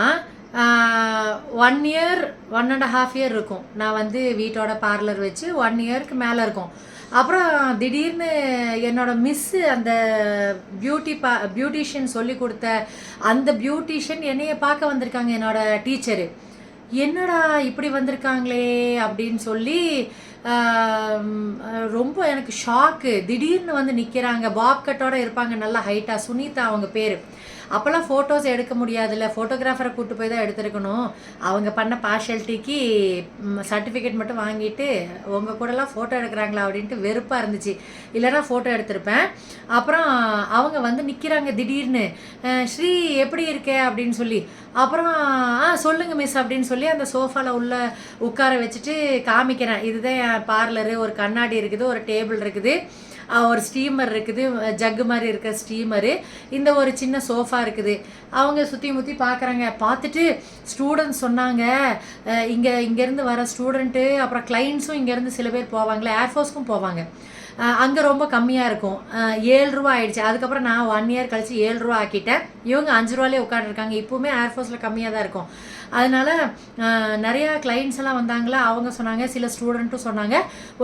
1 இயர் 1.5 இயர் இருக்கும் நான் வந்து வீட்டோட பார்லர் வச்சு 1 இயருக்கு மேலே இருக்கும். அப்புறம் திடீர்னு என்னோடய மிஸ்ஸு, அந்த பியூட்டிஷியன் சொல்லி கொடுத்த அந்த பியூட்டிஷியன் என்னையை பார்க்க வந்திருக்காங்க, என்னோடய டீச்சரு. என்னடா இப்படி வந்திருக்காங்களே அப்படின்னு சொல்லி ரொம்ப எனக்கு ஷாக்கு. திடீர்னு வந்து நிற்கிறாங்க, பாப் கட்டோடு இருப்பாங்க, நல்லா ஹைட்டாக, சுனிதா அவங்க பேர். அப்போல்லாம் ஃபோட்டோஸ் எடுக்க முடியாதுல்ல, ஃபோட்டோகிராஃபரை கூப்பிட்டு போய் தான் எடுத்துருக்கணும். அவங்க பண்ண பார்ஷாலிட்டிக்கு சர்டிஃபிகேட் மட்டும் வாங்கிட்டு உங்கள் கூடலாம் ஃபோட்டோ எடுக்கிறாங்களா அப்படின்ட்டு வெறுப்பாக இருந்துச்சு. இல்லைனா ஃபோட்டோ எடுத்திருப்பேன். அப்புறம் அவங்க வந்து நிற்கிறாங்க திடீர்னு, ஸ்ரீ எப்படி இருக்கே அப்படின்னு சொல்லி. அப்புறம் சொல்லுங்கள் மிஸ் அப்படின்னு சொல்லி அந்த சோஃபாவில் உள்ள உட்கார வச்சுட்டு காமிக்கிறேன். இதுதான் என் பார்லரு, ஒரு கண்ணாடி இருக்குது, ஒரு டேபிள் இருக்குது, ஒரு ஸ்டீமர் இருக்குது, ஜக்கு மாதிரி இருக்கிற ஸ்டீமரு, இந்த ஒரு சின்ன சோஃபா இருக்குது. அவங்க சுற்றி முற்றி பார்க்குறாங்க. பார்த்துட்டு ஸ்டூடெண்ட்ஸ் சொன்னாங்க, இங்கேருந்து வர ஸ்டூடெண்ட்டு அப்புறம் கிளைண்ட்ஸும் இங்கேருந்து சில பேர் போவாங்களே, ஏர்ஃபோர்ஸ்க்கும் போவாங்க. அங்கே ரொம்ப கம்மியாக இருக்கும். 7 ரூபா ஆயிடுச்சு. அதுக்கப்புறம் நான் 1 இயர் கழித்து 7 ரூபா ஆக்கிட்டேன். இவங்க 5 ரூபாலே உட்காந்துருக்காங்க. இப்போவுமே ஏர்ஃபோர்ஸில் கம்மியாக தான் இருக்கும். அதனால் நிறையா கிளைண்ட்ஸ் எல்லாம் வந்தாங்களா, அவங்க சொன்னாங்க, சில ஸ்டூடெண்ட்டும் சொன்னாங்க,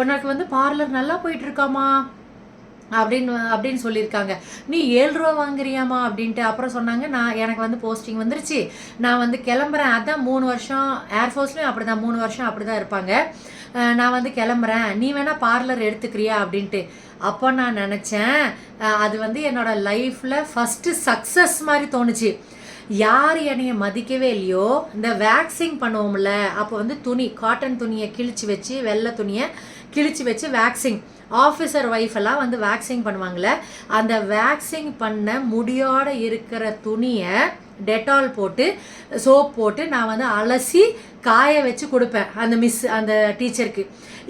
உனக்கு வந்து பார்லர் நல்லா போயிட்டுருக்காமா அப்படின்னு சொல்லியிருக்காங்க. நீ 7 ரூபா வாங்குறியாமா அப்படின்ட்டு. அப்புறம் சொன்னாங்க, எனக்கு வந்து போஸ்டிங் வந்துருச்சு, நான் வந்து கிளம்புறேன். அதான் 3 வருஷம் ஏர்ஃபோர்ஸ்லேயும் அப்படி தான், 3 வருஷம் அப்படி தான் இருப்பாங்க. நான் வந்து கிளம்புறேன், நீ வேணால் பார்லர் எடுத்துக்கிறியா அப்படின்ட்டு. அப்போ நான் நினச்சேன், அது வந்து என்னோடய லைஃப்பில் ஃபஸ்ட்டு சக்ஸஸ் மாதிரி தோணுச்சு. யார் என்னைய மதிக்கவே இல்லையோ, இந்த வேக்சிங் பண்ணுவோம்ல, அப்போ வந்து காட்டன் துணியை கிழிச்சு வச்சு, வெள்ளை துணியை கிழிச்சு வச்சு வேக்சிங், ஆஃபீஸர் ஒய்ஃப் எல்லாம் வந்து வேக்சிங் பண்ணுவாங்களே, அந்த வேக்சிங் பண்ண முடியோடு இருக்கிற துணியை டெட்டால் போட்டு சோப் போட்டு நான் வந்து அலசி காய வச்சு கொடுப்பேன் அந்த டீச்சருக்கு.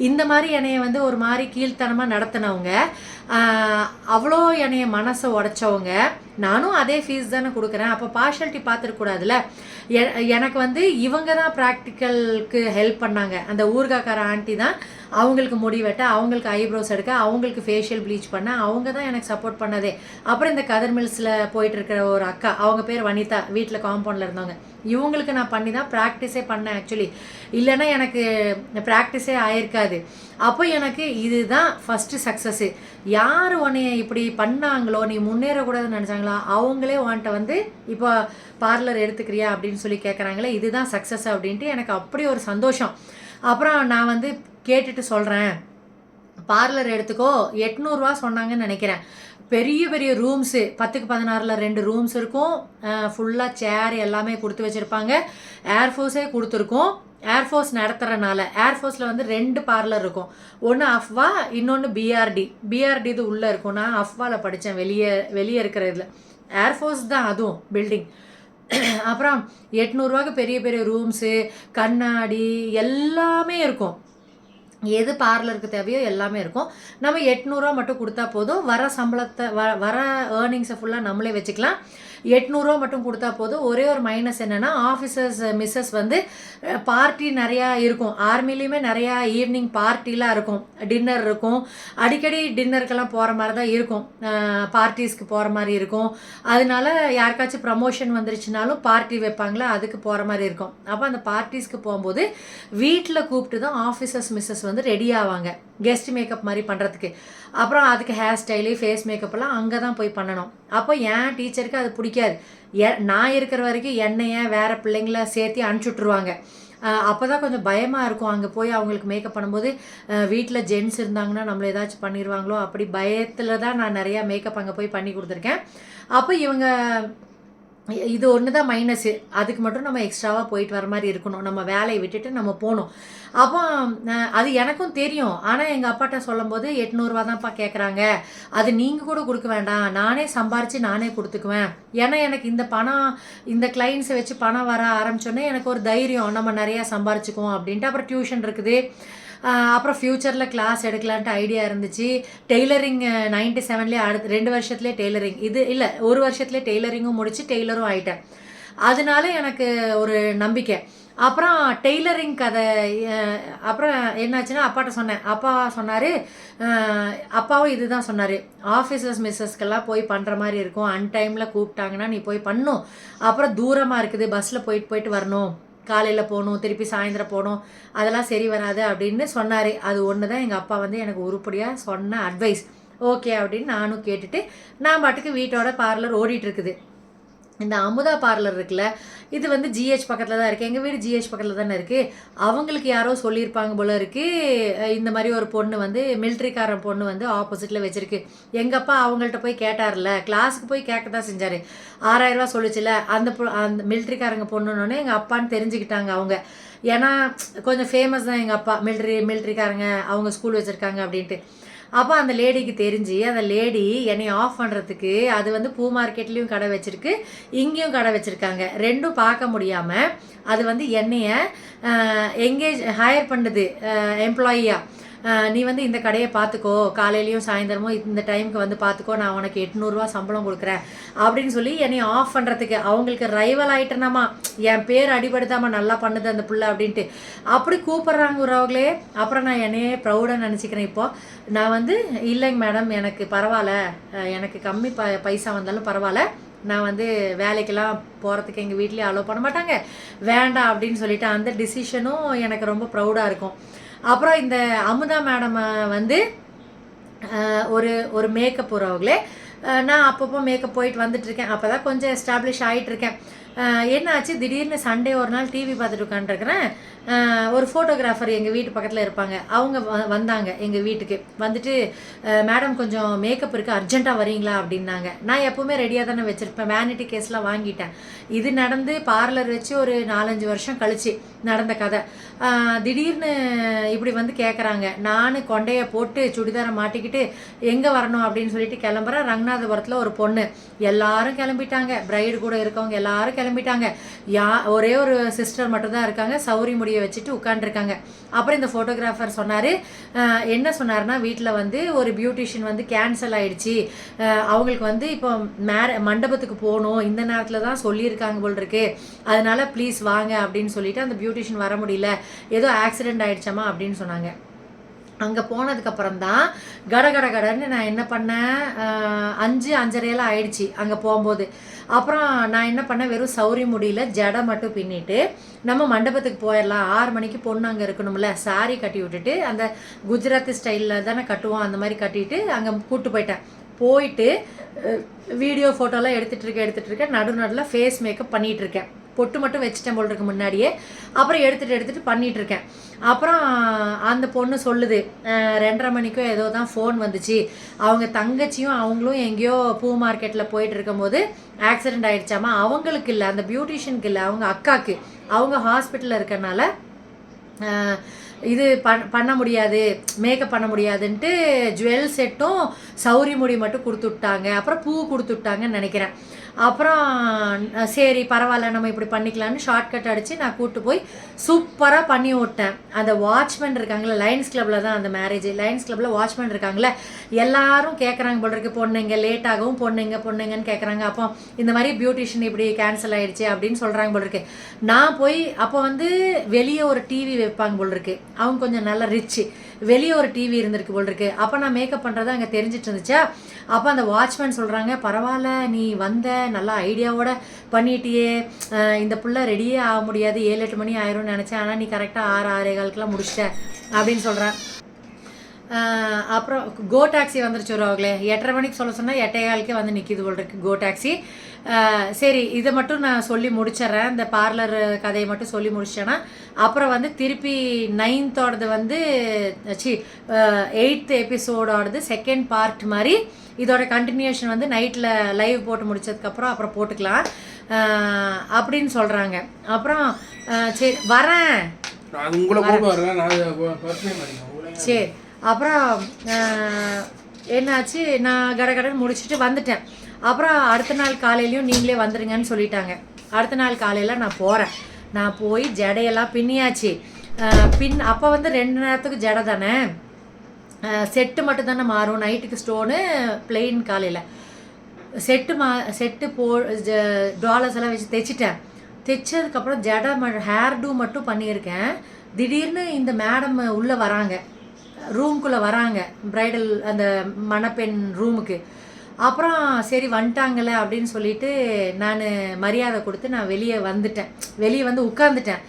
இந்த மாதிரி என்னைய வந்து ஒரு மாதிரி கீழ்த்தனமாக நடத்தினவங்க, அவ்வளோ என்னைய மனசை உடைச்சவங்க. நானும் அதே ஃபீஸ் தானே கொடுக்குறேன், அப்போ பார்ஷாலிட்டி பார்த்துருக்கூடாதுல்ல. எனக்கு வந்து இவங்க தான் ப்ராக்டிக்கலுக்கு ஹெல்ப் பண்ணாங்க. அந்த ஊர்காக்கார ஆண்டி தான் அவங்களுக்கு முடி வெட்ட, அவங்களுக்கு ஐப்ரோஸ் எடுக்க, அவங்களுக்கு ஃபேஷியல் ப்ளீச் பண்ண, அவங்க தான் எனக்கு சப்போர்ட் பண்ணதே. அப்புறம் இந்த கதர் மில்ஸில் போயிட்டுருக்கிற ஒரு அக்கா, அவங்க பேர் வனிதா, வீட்டில் காம்பவுண்டில் இருந்தவங்க, இவங்களுக்கு நான் பண்ணி தான் ப்ராக்டிஸே பண்ணேன் ஆக்சுவலி. இல்லைன்னா எனக்கு ப்ராக்டிஸே ஆயிருக்காது. அப்போ எனக்கு இதுதான் ஃபஸ்ட்டு சக்ஸஸ்ஸு. யார் உன்னைய இப்படி பண்ணாங்களோ, நீ முன்னேறக்கூடாதுன்னு நினச்சாங்களோ, அவங்களே உன்கிட்ட வந்து இப்போ பார்லர் எடுத்துக்கிறியா அப்படின்னு சொல்லி கேட்குறாங்களே, இதுதான் சக்ஸஸ் அப்படின்ட்டு எனக்கு அப்படி ஒரு சந்தோஷம். அப்புறம் நான் வந்து கேட்டுட்டு சொல்கிறேன், பார்லர் எடுத்துக்கோ, 800 ரூபா சொன்னாங்கன்னு நினைக்கிறேன். பெரிய பெரிய ரூம்ஸு, 10க்கு 16ல் 2 ரூம்ஸ் இருக்கும், ஃபுல்லாக சேர் எல்லாமே கொடுத்து வச்சுருப்பாங்க. ஏர்ஃபோர்ஸே கொடுத்துருக்கோம். ஏர்ஃபோர்ஸ் நடத்துகிறனால ஏர்ஃபோர்ஸில் வந்து 2 பார்லர் இருக்கும். ஒன்று அஃப்வா, இன்னொன்று பிஆர்டி. இது உள்ளே இருக்கும். நான் அஃப்வாவில் படித்தேன், வெளியே இருக்கிற இதில். ஏர்ஃபோர்ஸ் தான் அதுவும் பில்டிங். அப்புறம் 800 ரூபாய்க்கு பெரிய பெரிய ரூம்ஸு, கண்ணாடி எல்லாமே இருக்கும். எது பார்லருக்கு தேவையோ எல்லாமே இருக்கும். நம்ம 800 ரூபா மட்டும் கொடுத்தா போதும். வர சம்பளத்தை வர ஏர்னிங்ஸை ஃபுல்லாக நம்மளே வச்சுக்கலாம். 800 ரூபா மட்டும் கொடுத்தா போதும். ஒரே ஒரு மைனஸ் என்னென்னா, ஆஃபீஸர்ஸ் மிஸ்ஸஸ் வந்து பார்ட்டி நிறையா இருக்கும். ஆர்மிலையுமே நிறையா ஈவினிங் பார்ட்டிலாம் இருக்கும், டின்னர் இருக்கும். அடிக்கடி டின்னருக்கெல்லாம் போகிற மாதிரி தான் இருக்கும், பார்ட்டிஸ்க்கு போகிற மாதிரி இருக்கும். அதனால யாருக்காச்சும் ப்ரமோஷன் வந்துருச்சுனாலும் பார்ட்டி வைப்பாங்களா, அதுக்கு போகிற மாதிரி இருக்கும். அப்போ அந்த பார்ட்டிஸ்க்கு போகும்போது வீட்டில் கூப்பிட்டு தான் ஆஃபீஸர்ஸ் மிஸ்ஸஸ் வந்து ரெடி ஆவாங்க. கெஸ்ட் மேக்கப் மாதிரி பண்ணுறதுக்கு. அப்புறம் அதுக்கு ஹேர் ஸ்டைலு, ஃபேஸ் மேக்கப்லாம் அங்கே தான் போய் பண்ணணும். அப்போ என் டீச்சருக்கு அது பிடிக்காது. நான் இருக்கிற வரைக்கும் என்னைய வேறு பிள்ளைங்கள சேர்த்து அனுப்பிச்சுட்ருவாங்க. அப்போ தான் கொஞ்சம் பயமாக இருக்கும். அங்கே போய் அவங்களுக்கு மேக்கப் பண்ணும்போது வீட்டில் ஜென்ட்ஸ் இருந்தாங்கன்னா நம்மள ஏதாச்சும் பண்ணிடுவாங்களோ அப்படி பயத்தில் தான் நான் நிறையா மேக்கப் அங்கே போய் பண்ணி கொடுத்துருக்கேன். அப்போ இவங்க இது ஒன்று தான் மைனஸு. அதுக்கு மட்டும் நம்ம எக்ஸ்ட்ராவாக போயிட்டு வர மாதிரி இருக்கணும். நம்ம வேலையை விட்டுட்டு நம்ம போகணும். அப்போ அது எனக்கும் தெரியும். ஆனால் எங்கள் அப்பாட்ட சொல்லும்போது 800 தான்ப்பா கேட்குறாங்க, அது நீங்கள் கூட கொடுக்க வேண்டாம், நானே சம்பாரித்து நானே கொடுத்துக்குவேன். ஏன்னா எனக்கு இந்த பணம், இந்த கிளைண்ட்ஸை வச்சு பணம் வர ஆரம்பித்தோன்னே எனக்கு ஒரு தைரியம், நம்ம நிறையா சம்பாரிச்சுக்குவோம் அப்படின்ட்டு. அப்புறம் டியூஷன் இருக்குது. அப்புறம் ஃப்யூச்சரில் கிளாஸ் எடுக்கலான்ட்டு ஐடியா இருந்துச்சு. டெய்லரிங் 97லேயே அடுத்து 2 வருஷத்துலேயே டெய்லரிங், இது இல்லை 1 வருஷத்துலேயே டெய்லரிங்கும் முடித்து டெய்லரும் ஆகிட்டேன். அதனால எனக்கு ஒரு நம்பிக்கை. அப்புறம் டெய்லரிங் கதை அப்புறம் என்னாச்சுன்னா அப்பாட்ட சொன்னேன். அப்பா சொன்னார், அப்பாவும் இது தான் சொன்னார், ஆஃபீஸர்ஸ் மிஸ்ஸஸ்க்கெல்லாம் போய் பண்ணுற மாதிரி இருக்கும், அன்டைமில் கூப்பிட்டாங்கன்னா நீ போய் பண்ணும், அப்புறம் தூரமாக இருக்குது, பஸ்ஸில் போயிட்டு வரணும், காலையில் போகணும், திருப்பி சாயந்தரம் போகணும், அதெல்லாம் சரி வராது அப்படின்னு சொன்னார். அது ஒன்று தான் எங்கள் அப்பா வந்து எனக்கு உருப்படியாக சொன்ன அட்வைஸ். ஓகே அப்படின்னு நானும் கேட்டுட்டு நான் பாட்டுக்கு வீட்டோட பார்லர் ஓடிட்டுருக்குது. இந்த அமுதா பார்லர் இருக்குல்ல, இது வந்து ஜிஹெச் பக்கத்தில் தான் இருக்குது. எங்கள் வீடு ஜிஹெச் பக்கத்தில் தானே இருக்குது. அவங்களுக்கு யாரோ சொல்லியிருப்பாங்க போல இருக்குது, இந்த மாதிரி ஒரு பொண்ணு வந்து மிலிட்ரிக்காரன் பொண்ணு வந்து ஆப்போசிட்டில் வச்சுருக்கு. எங்கள் அப்பா அவங்கள்ட்ட போய் கேட்டார்ல, கிளாஸுக்கு போய் கேட்க தான் செஞ்சார். 6000 ரூபா சொல்லிச்சுல, அந்த மிலிட்ரிக்காரங்க பொண்ணுன்னொன்னே எங்கள் அப்பான்னு தெரிஞ்சுக்கிட்டாங்க அவங்க. ஏன்னா கொஞ்சம் ஃபேமஸ் தான் எங்கள் அப்பா, மிலிட்ரிக்காரங்க அவங்க ஸ்கூல் வச்சுருக்காங்க அப்படின்ட்டு. அப்போ அந்த லேடிக்கு தெரிஞ்சு அந்த லேடி என்னை ஆஃப் பண்ணுறதுக்கு அது வந்து பூ மார்க்கெட்லேயும் கடை வச்சுருக்கு, இங்கேயும் கடை வச்சுருக்காங்க. ரெண்டும் பார்க்க முடியாமல் அது வந்து என்னைய ஹையர் பண்ணுது எம்ப்ளாயியாக. நீ வந்து இந்த கடையை பார்த்துக்கோ, காலையிலையும் சாயந்தரமும் இந்த டைமுக்கு வந்து பார்த்துக்கோ, நான் உனக்கு 800 ரூபா சம்பளம் கொடுக்குறேன் அப்படின்னு சொல்லி என்னை ஆஃப் பண்ணுறதுக்கு. அவங்களுக்கு ரைவல் ஆகிட்டேனாமா, என் பேர் அடிபடுதாமல் நல்லா பண்ணுது அந்த பிள்ளை அப்படின்ட்டு அப்படி கூப்பிட்றாங்க உறவுகளே. அப்புறம் நான் என்னையே ப்ரௌடாக நினச்சிக்கிறேன். இப்போது நான் வந்து இல்லைங்க மேடம், எனக்கு பரவாயில்ல, எனக்கு கம்மி பைசா வந்தாலும் பரவாயில்ல, நான் வந்து வேலைக்கெல்லாம் போகிறதுக்கு எங்கள் வீட்லேயே அலோவ் பண்ண மாட்டாங்க, வேண்டாம் அப்படின்னு சொல்லிட்டு அந்த டிசிஷனும் எனக்கு ரொம்ப ப்ரௌடாக இருக்கும். அப்புறம் இந்த அமுதா மேடம் வந்து ஒரு மேக்கப் உறவுகளே, நான் அப்பப்போ மேக்கப் போயிட்டு வந்துட்டுருக்கேன். அப்போ தான் கொஞ்சம் எஸ்டாப்ளிஷ் ஆகிட்டுருக்கேன். என்னாச்சு, திடீர்னு சண்டே ஒரு நாள் டிவி பார்த்துட்டு உட்காந்துருக்குறேன். ஒரு ஃபோட்டோகிராஃபர் எங்கள் வீட்டு பக்கத்தில் இருப்பாங்க, அவங்க வந்தாங்க எங்கள் வீட்டுக்கு. வந்துட்டு மேடம் கொஞ்சம் மேக்கப் இருக்குது, அர்ஜென்ட்டாக வரீங்களா அப்படின்னாங்க. நான் எப்போவுமே ரெடியாக தானே வச்சுருப்பேன், வேனிட்டி கேஸ்லாம் வாங்கிட்டேன். இது நடந்து பார்லர் வச்சு ஒரு 4-5 வருஷம் கழிச்சு நடந்த கதை. திடீர்னு இப்படி வந்து கேட்குறாங்க. நான் கொண்டையை போட்டு சுடிதாரை மாட்டிக்கிட்டு எங்கே வரணும் அப்படின்னு சொல்லிட்டு கிளம்புறேன். ரங்கநாதபுரத்தில் ஒரு பொண்ணு, எல்லாரும் கிளம்பிட்டாங்க, பிரைடு கூட இருக்கவங்க எல்லாரும் கிளம்பிட்டாங்க. ஒரே ஒரு சிஸ்டர் மட்டும்தான் இருக்காங்க, சௌரி முடியை வச்சுட்டு உட்காந்துருக்காங்க. அப்புறம் இந்த ஃபோட்டோகிராஃபர் சொன்னார், என்ன சொன்னார்னா, வீட்டில் வந்து ஒரு பியூட்டிஷியன் வந்து கேன்சல் ஆகிடுச்சி, அவங்களுக்கு வந்து இப்போ மண்டபத்துக்கு போகணும், இந்த நேரத்தில் தான் சொல்லியிருக்காங்க போல் இருக்கு, அதனால ப்ளீஸ் வாங்க அப்படின்னு சொல்லிட்டு அந்த பியூட்டிஷியன் வர முடியல, ஏதோ ஆக்சிடெண்ட் ஆகிடுச்சாமா அப்படின்னு சொன்னாங்க. அங்கே போனதுக்கப்புறம் தான் கடன்னு நான் என்ன பண்ணேன், 5-5:30 ஆயிடுச்சு அங்கே போகும்போது. அப்புறம் நான் என்ன பண்ணேன், வெறும் சௌரி முடியல ஜடை மட்டும் பின்னிட்டு நம்ம மண்டபத்துக்கு போயிடலாம், 6 மணிக்கு பொண்ணு அங்கே இருக்கணும்ல, சாரி கட்டி விட்டுட்டு அந்த குஜராத்தி ஸ்டைலில் தானே கட்டுவோம், அந்த மாதிரி கட்டிட்டு அங்கே கூப்பிட்டு போயிட்டு வீடியோ ஃபோட்டோலாம் எடுத்துகிட்டு இருக்கேன். நடுநடுவில் ஃபேஸ் மேக்கப் பண்ணிகிட்ருக்கேன். பொட்டு மட்டும் வச்சுட்டேன் போல் இருக்கு முன்னாடியே. அப்புறம் எடுத்துகிட்டு பண்ணிகிட்ருக்கேன். அப்புறம் அந்த பொண்ணு சொல்லுது, 2:30 மணிக்கோ ஏதோ தான் ஃபோன் வந்துச்சு, அவங்க தங்கச்சியும் அவங்களும் எங்கேயோ பூ மார்க்கெட்டில் போயிட்டு இருக்கும்போது ஆக்சிடெண்ட் ஆகிடுச்சாமா. அவங்களுக்கு இல்லை, அந்த பியூட்டிஷியனுக்கு இல்லை, அவங்க அக்காவுக்கு. அவங்க ஹாஸ்பிட்டலில் இருக்கறனால இது பண்ண முடியாது, மேக்கப் பண்ண முடியாதுன்ட்டு ஜுவல் செட்டும் சௌரி முடி மட்டும் கொடுத்துட்டாங்க. அப்புறம் பூ கொடுத்துட்டாங்கன்னு நினைக்கிறேன். அப்புறம் சரி பரவாயில்ல, நம்ம இப்படி பண்ணிக்கலான்னு ஷார்ட்கட் அடித்து நான் கூப்பிட்டு போய் சூப்பராக பண்ணி விட்டேன். அந்த வாட்ச்மேன் இருக்காங்களே, லைன்ஸ் கிளப்பில் தான் அந்த மேரேஜ், லைன்ஸ் கிளப்பில் வாட்ச்மேன் இருக்காங்களே, எல்லாரும் கேட்குறாங்க போல் இருக்கு, பொண்ணுங்க லேட் ஆகும், பொண்ணுங்கன்னு கேட்குறாங்க. அப்போ இந்த மாதிரி பியூட்டிஷியன் இப்படி கேன்சல் ஆகிடுச்சு அப்படின்னு சொல்கிறாங்க போல் இருக்கு. நான் போய் அப்போ வந்து வெளியே ஒரு டிவி வைப்பாங்க போல் இருக்கு, அவங்க கொஞ்சம் நல்லா ரிச்சு, வெளியே ஒரு டிவி இருந்திருக்கு போல் இருக்கு. அப்போ நான் மேக்கப் பண்ணுறது அங்கே தெரிஞ்சிட்டு இருந்துச்சா. அப்போ அந்த வாட்ச்மேன் சொல்கிறாங்க, பரவாயில்ல நீ வந்த நல்லா ஐடியாவோட பண்ணிட்டியே, இந்த புள்ள ரெடியே ஆக முடியாது, 7-8 மணி ஆயிரும்னு நினச்சேன், ஆனால் நீ கரெக்டாக 6-6:15 முடிச்சிட்ட அப்படின்னு சொல்கிறேன். அப்புறம் கோ டாக்ஸி வந்துருச்சு அவங்களே 8:30 மணிக்கு சொல்ல சொன்னால் 8:15க்கே வந்து நிற்கிது போல் இருக்கு கோ டாக்ஸி. சரி இதை மட்டும் நான் சொல்லி முடிச்சிட்றேன், இந்த பார்லர் கதையை மட்டும் சொல்லி முடிச்சிட்டேன்னா அப்புறம் வந்து திருப்பி 9th வந்து 8th எபிசோடோடது செகண்ட் பார்ட் மாதிரி இதோட கண்டினியூஷன் வந்து நைட்டில் லைவ் போட்டு முடிச்சதுக்கப்புறம் அப்புறம் போட்டுக்கலாம் அப்படின்னு சொல்கிறாங்க. அப்புறம் சரி வரேன் சரி. அப்புறம் என்னாச்சு, நான் கடகடன்னு முடிச்சுட்டு வந்துட்டேன். அப்புறம் அடுத்த நாள் காலையிலையும் நீங்களே வந்துடுங்கன்னு சொல்லிட்டாங்க. அடுத்த நாள் காலையில் நான் போகிறேன். நான் போய் ஜடையெல்லாம் பின்னியாச்சு. அப்போ வந்து 2 நேரத்துக்கு ஜடை தானே, செட்டு மட்டும் தானே மாறும், நைட்டுக்கு ஸ்டோனு பிளெயின் காலையில் செட்டு டாலர்ஸ் எல்லாம் வச்சு தைச்சிட்டேன். தைச்சதுக்கப்புறம் ஜடை ஹேர் டூ மட்டும் பண்ணியிருக்கேன். திடீர்னு இந்த மேடம் உள்ளே வராங்க, ரூம்குள்ளே வராங்க, ப்ரைடல் அந்த மணப்பெண் ரூமுக்கு. அப்புறம் சரி வந்துட்டாங்களே அப்படின்னு சொல்லிட்டு நான் மரியாதை கொடுத்து நான் வெளியே வந்துட்டேன். வெளியே வந்து உட்காந்துட்டேன்.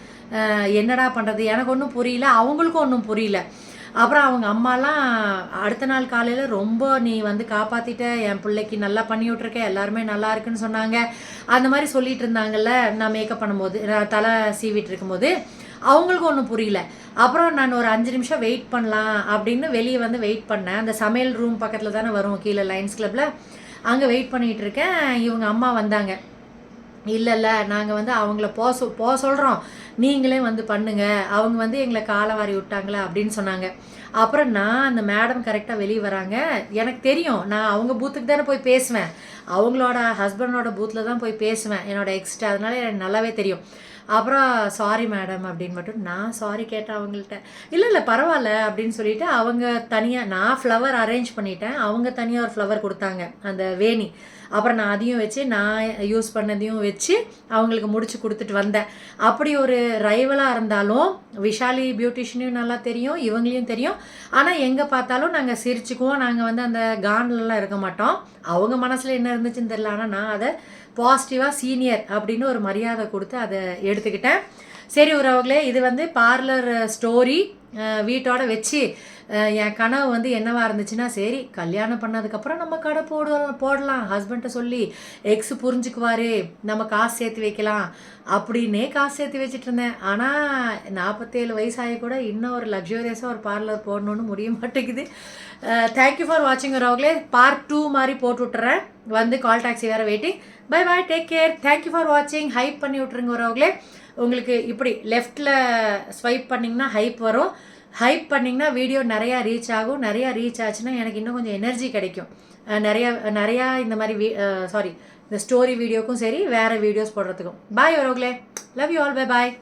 என்னடா பண்ணுறது, எனக்கு ஒன்றும் புரியல, அவங்களுக்கும் ஒன்றும் புரியல. அப்புறம் அவங்க அம்மாலாம் அடுத்த நாள் காலையில் ரொம்ப நீ வந்து காப்பாற்றிட்ட, என் பிள்ளைக்கு நல்லா பண்ணி விட்ருக்க, எல்லாருமே நல்லா இருக்குன்னு சொன்னாங்க, அந்த மாதிரி சொல்லிட்டு இருந்தாங்கல்ல. நான் மேக்கப் பண்ணும்போது, நான் தலை சீவிட்டு இருக்கும்போது அவங்களுக்கும் ஒன்றும் புரியல. அப்புறம் நான் ஒரு 5 நிமிஷம் வெயிட் பண்ணலாம் அப்படின்னு வெளியே வந்து வெயிட் பண்ணேன். அந்த சமையல் ரூம் பக்கத்தில் தானே வரும் கீழே லைன்ஸ் கிளப்பில், அங்கே வெயிட் பண்ணிகிட்டு இருக்கேன். இவங்க அம்மா வந்தாங்க. இல்லை நாங்கள் வந்து அவங்கள போக சொல்கிறோம், நீங்களே வந்து பண்ணுங்க, அவங்க வந்து எங்களை காலை வாரி விட்டாங்களே அப்படின்னு சொன்னாங்க. அப்புறம் நான் அந்த மேடம் கரெக்டாக வெளியே வராங்க. எனக்கு தெரியும் நான் அவங்க பூத்துக்கு தானே போய் பேசுவேன், அவங்களோட ஹஸ்பண்டோட பூத்தில் தான் போய் பேசுவேன், என்னோடய எக்ஸ்ட்ரா, அதனால எனக்கு நல்லாவே தெரியும். அப்புறம் சாரி மேடம் அப்படின்னு மட்டும் நான் சாரி கேட்டேன் அவங்கள்ட்ட. இல்லை பரவாயில்ல அப்படின்னு சொல்லிட்டு அவங்க தனியாக, நான் ஃப்ளவர் அரேஞ்ச் பண்ணிட்டேன், அவங்க தனியாக ஒரு ஃப்ளவர் கொடுத்தாங்க அந்த வேணி. அப்புறம் நான் அதையும் வச்சு நான் யூஸ் பண்ணதையும் வச்சு அவங்களுக்கு முடிச்சு கொடுத்துட்டு வந்தேன். அப்படி ஒரு ரைவலாக இருந்தாலும் விஷாலி பியூட்டிஷியனையும் நல்லா தெரியும், இவங்களையும் தெரியும். ஆனால் எங்கே பார்த்தாலும் நாங்கள் சிரிச்சுக்குவோம், நாங்கள் வந்து அந்த கான்லலாம் இருக்க மாட்டோம். அவங்க மனசில் என்ன இருந்துச்சுன்னு தெரியல, ஆனால் நான் அதை பாசிட்டிவாக சீனியர் அப்படின்னு ஒரு மரியாதை கொடுத்து அதை எடுத்துக்கிட்டேன். சரி உறவுகளே, இது வந்து பார்லர் ஸ்டோரி வீட்டோட வச்சு என் கனவு வந்து என்னவா இருந்துச்சுன்னா, சரி கல்யாணம் பண்ணதுக்கப்புறம் நம்ம கடை போடலாம், ஹஸ்பண்ட்டை சொல்லி எக்ஸ் புரிஞ்சுக்குவார், நம்ம காசு சேர்த்து வைக்கலாம் அப்படின்னே காசு சேர்த்து வச்சுட்டு இருந்தேன். ஆனால் 47 வயசாகி கூட இன்னும் ஒரு லக்ஸூரியஸாக ஒரு பார்லர் போடணுன்னு முடிய மாட்டேங்குது. தேங்க்யூ ஃபார் வாட்சிங் உறவுகளே. பார்ட் 2 மாதிரி போட்டு விட்டுறேன், வந்து கால் டாக்ஸி வேறு waiting. Bye bye, take care, thank you for வாட்சிங். ஹைப் பண்ணி விட்ருங்க உறவுகளே. உங்களுக்கு இப்படி லெஃப்டில் ஸ்வைப் பண்ணிங்கன்னா ஹைப் வரும், ஹைப் பண்ணிங்கன்னா வீடியோ நிறையா ரீச் ஆகும். நிறையா ரீச் ஆச்சுன்னா எனக்கு இன்னும் கொஞ்சம் எனர்ஜி கிடைக்கும், நிறையா இந்த மாதிரி இந்த ஸ்டோரி வீடியோக்கும் சரி வேறு வீடியோஸ் போடுறதுக்கும். பாய் உறவுகளே, love you all, bye bye.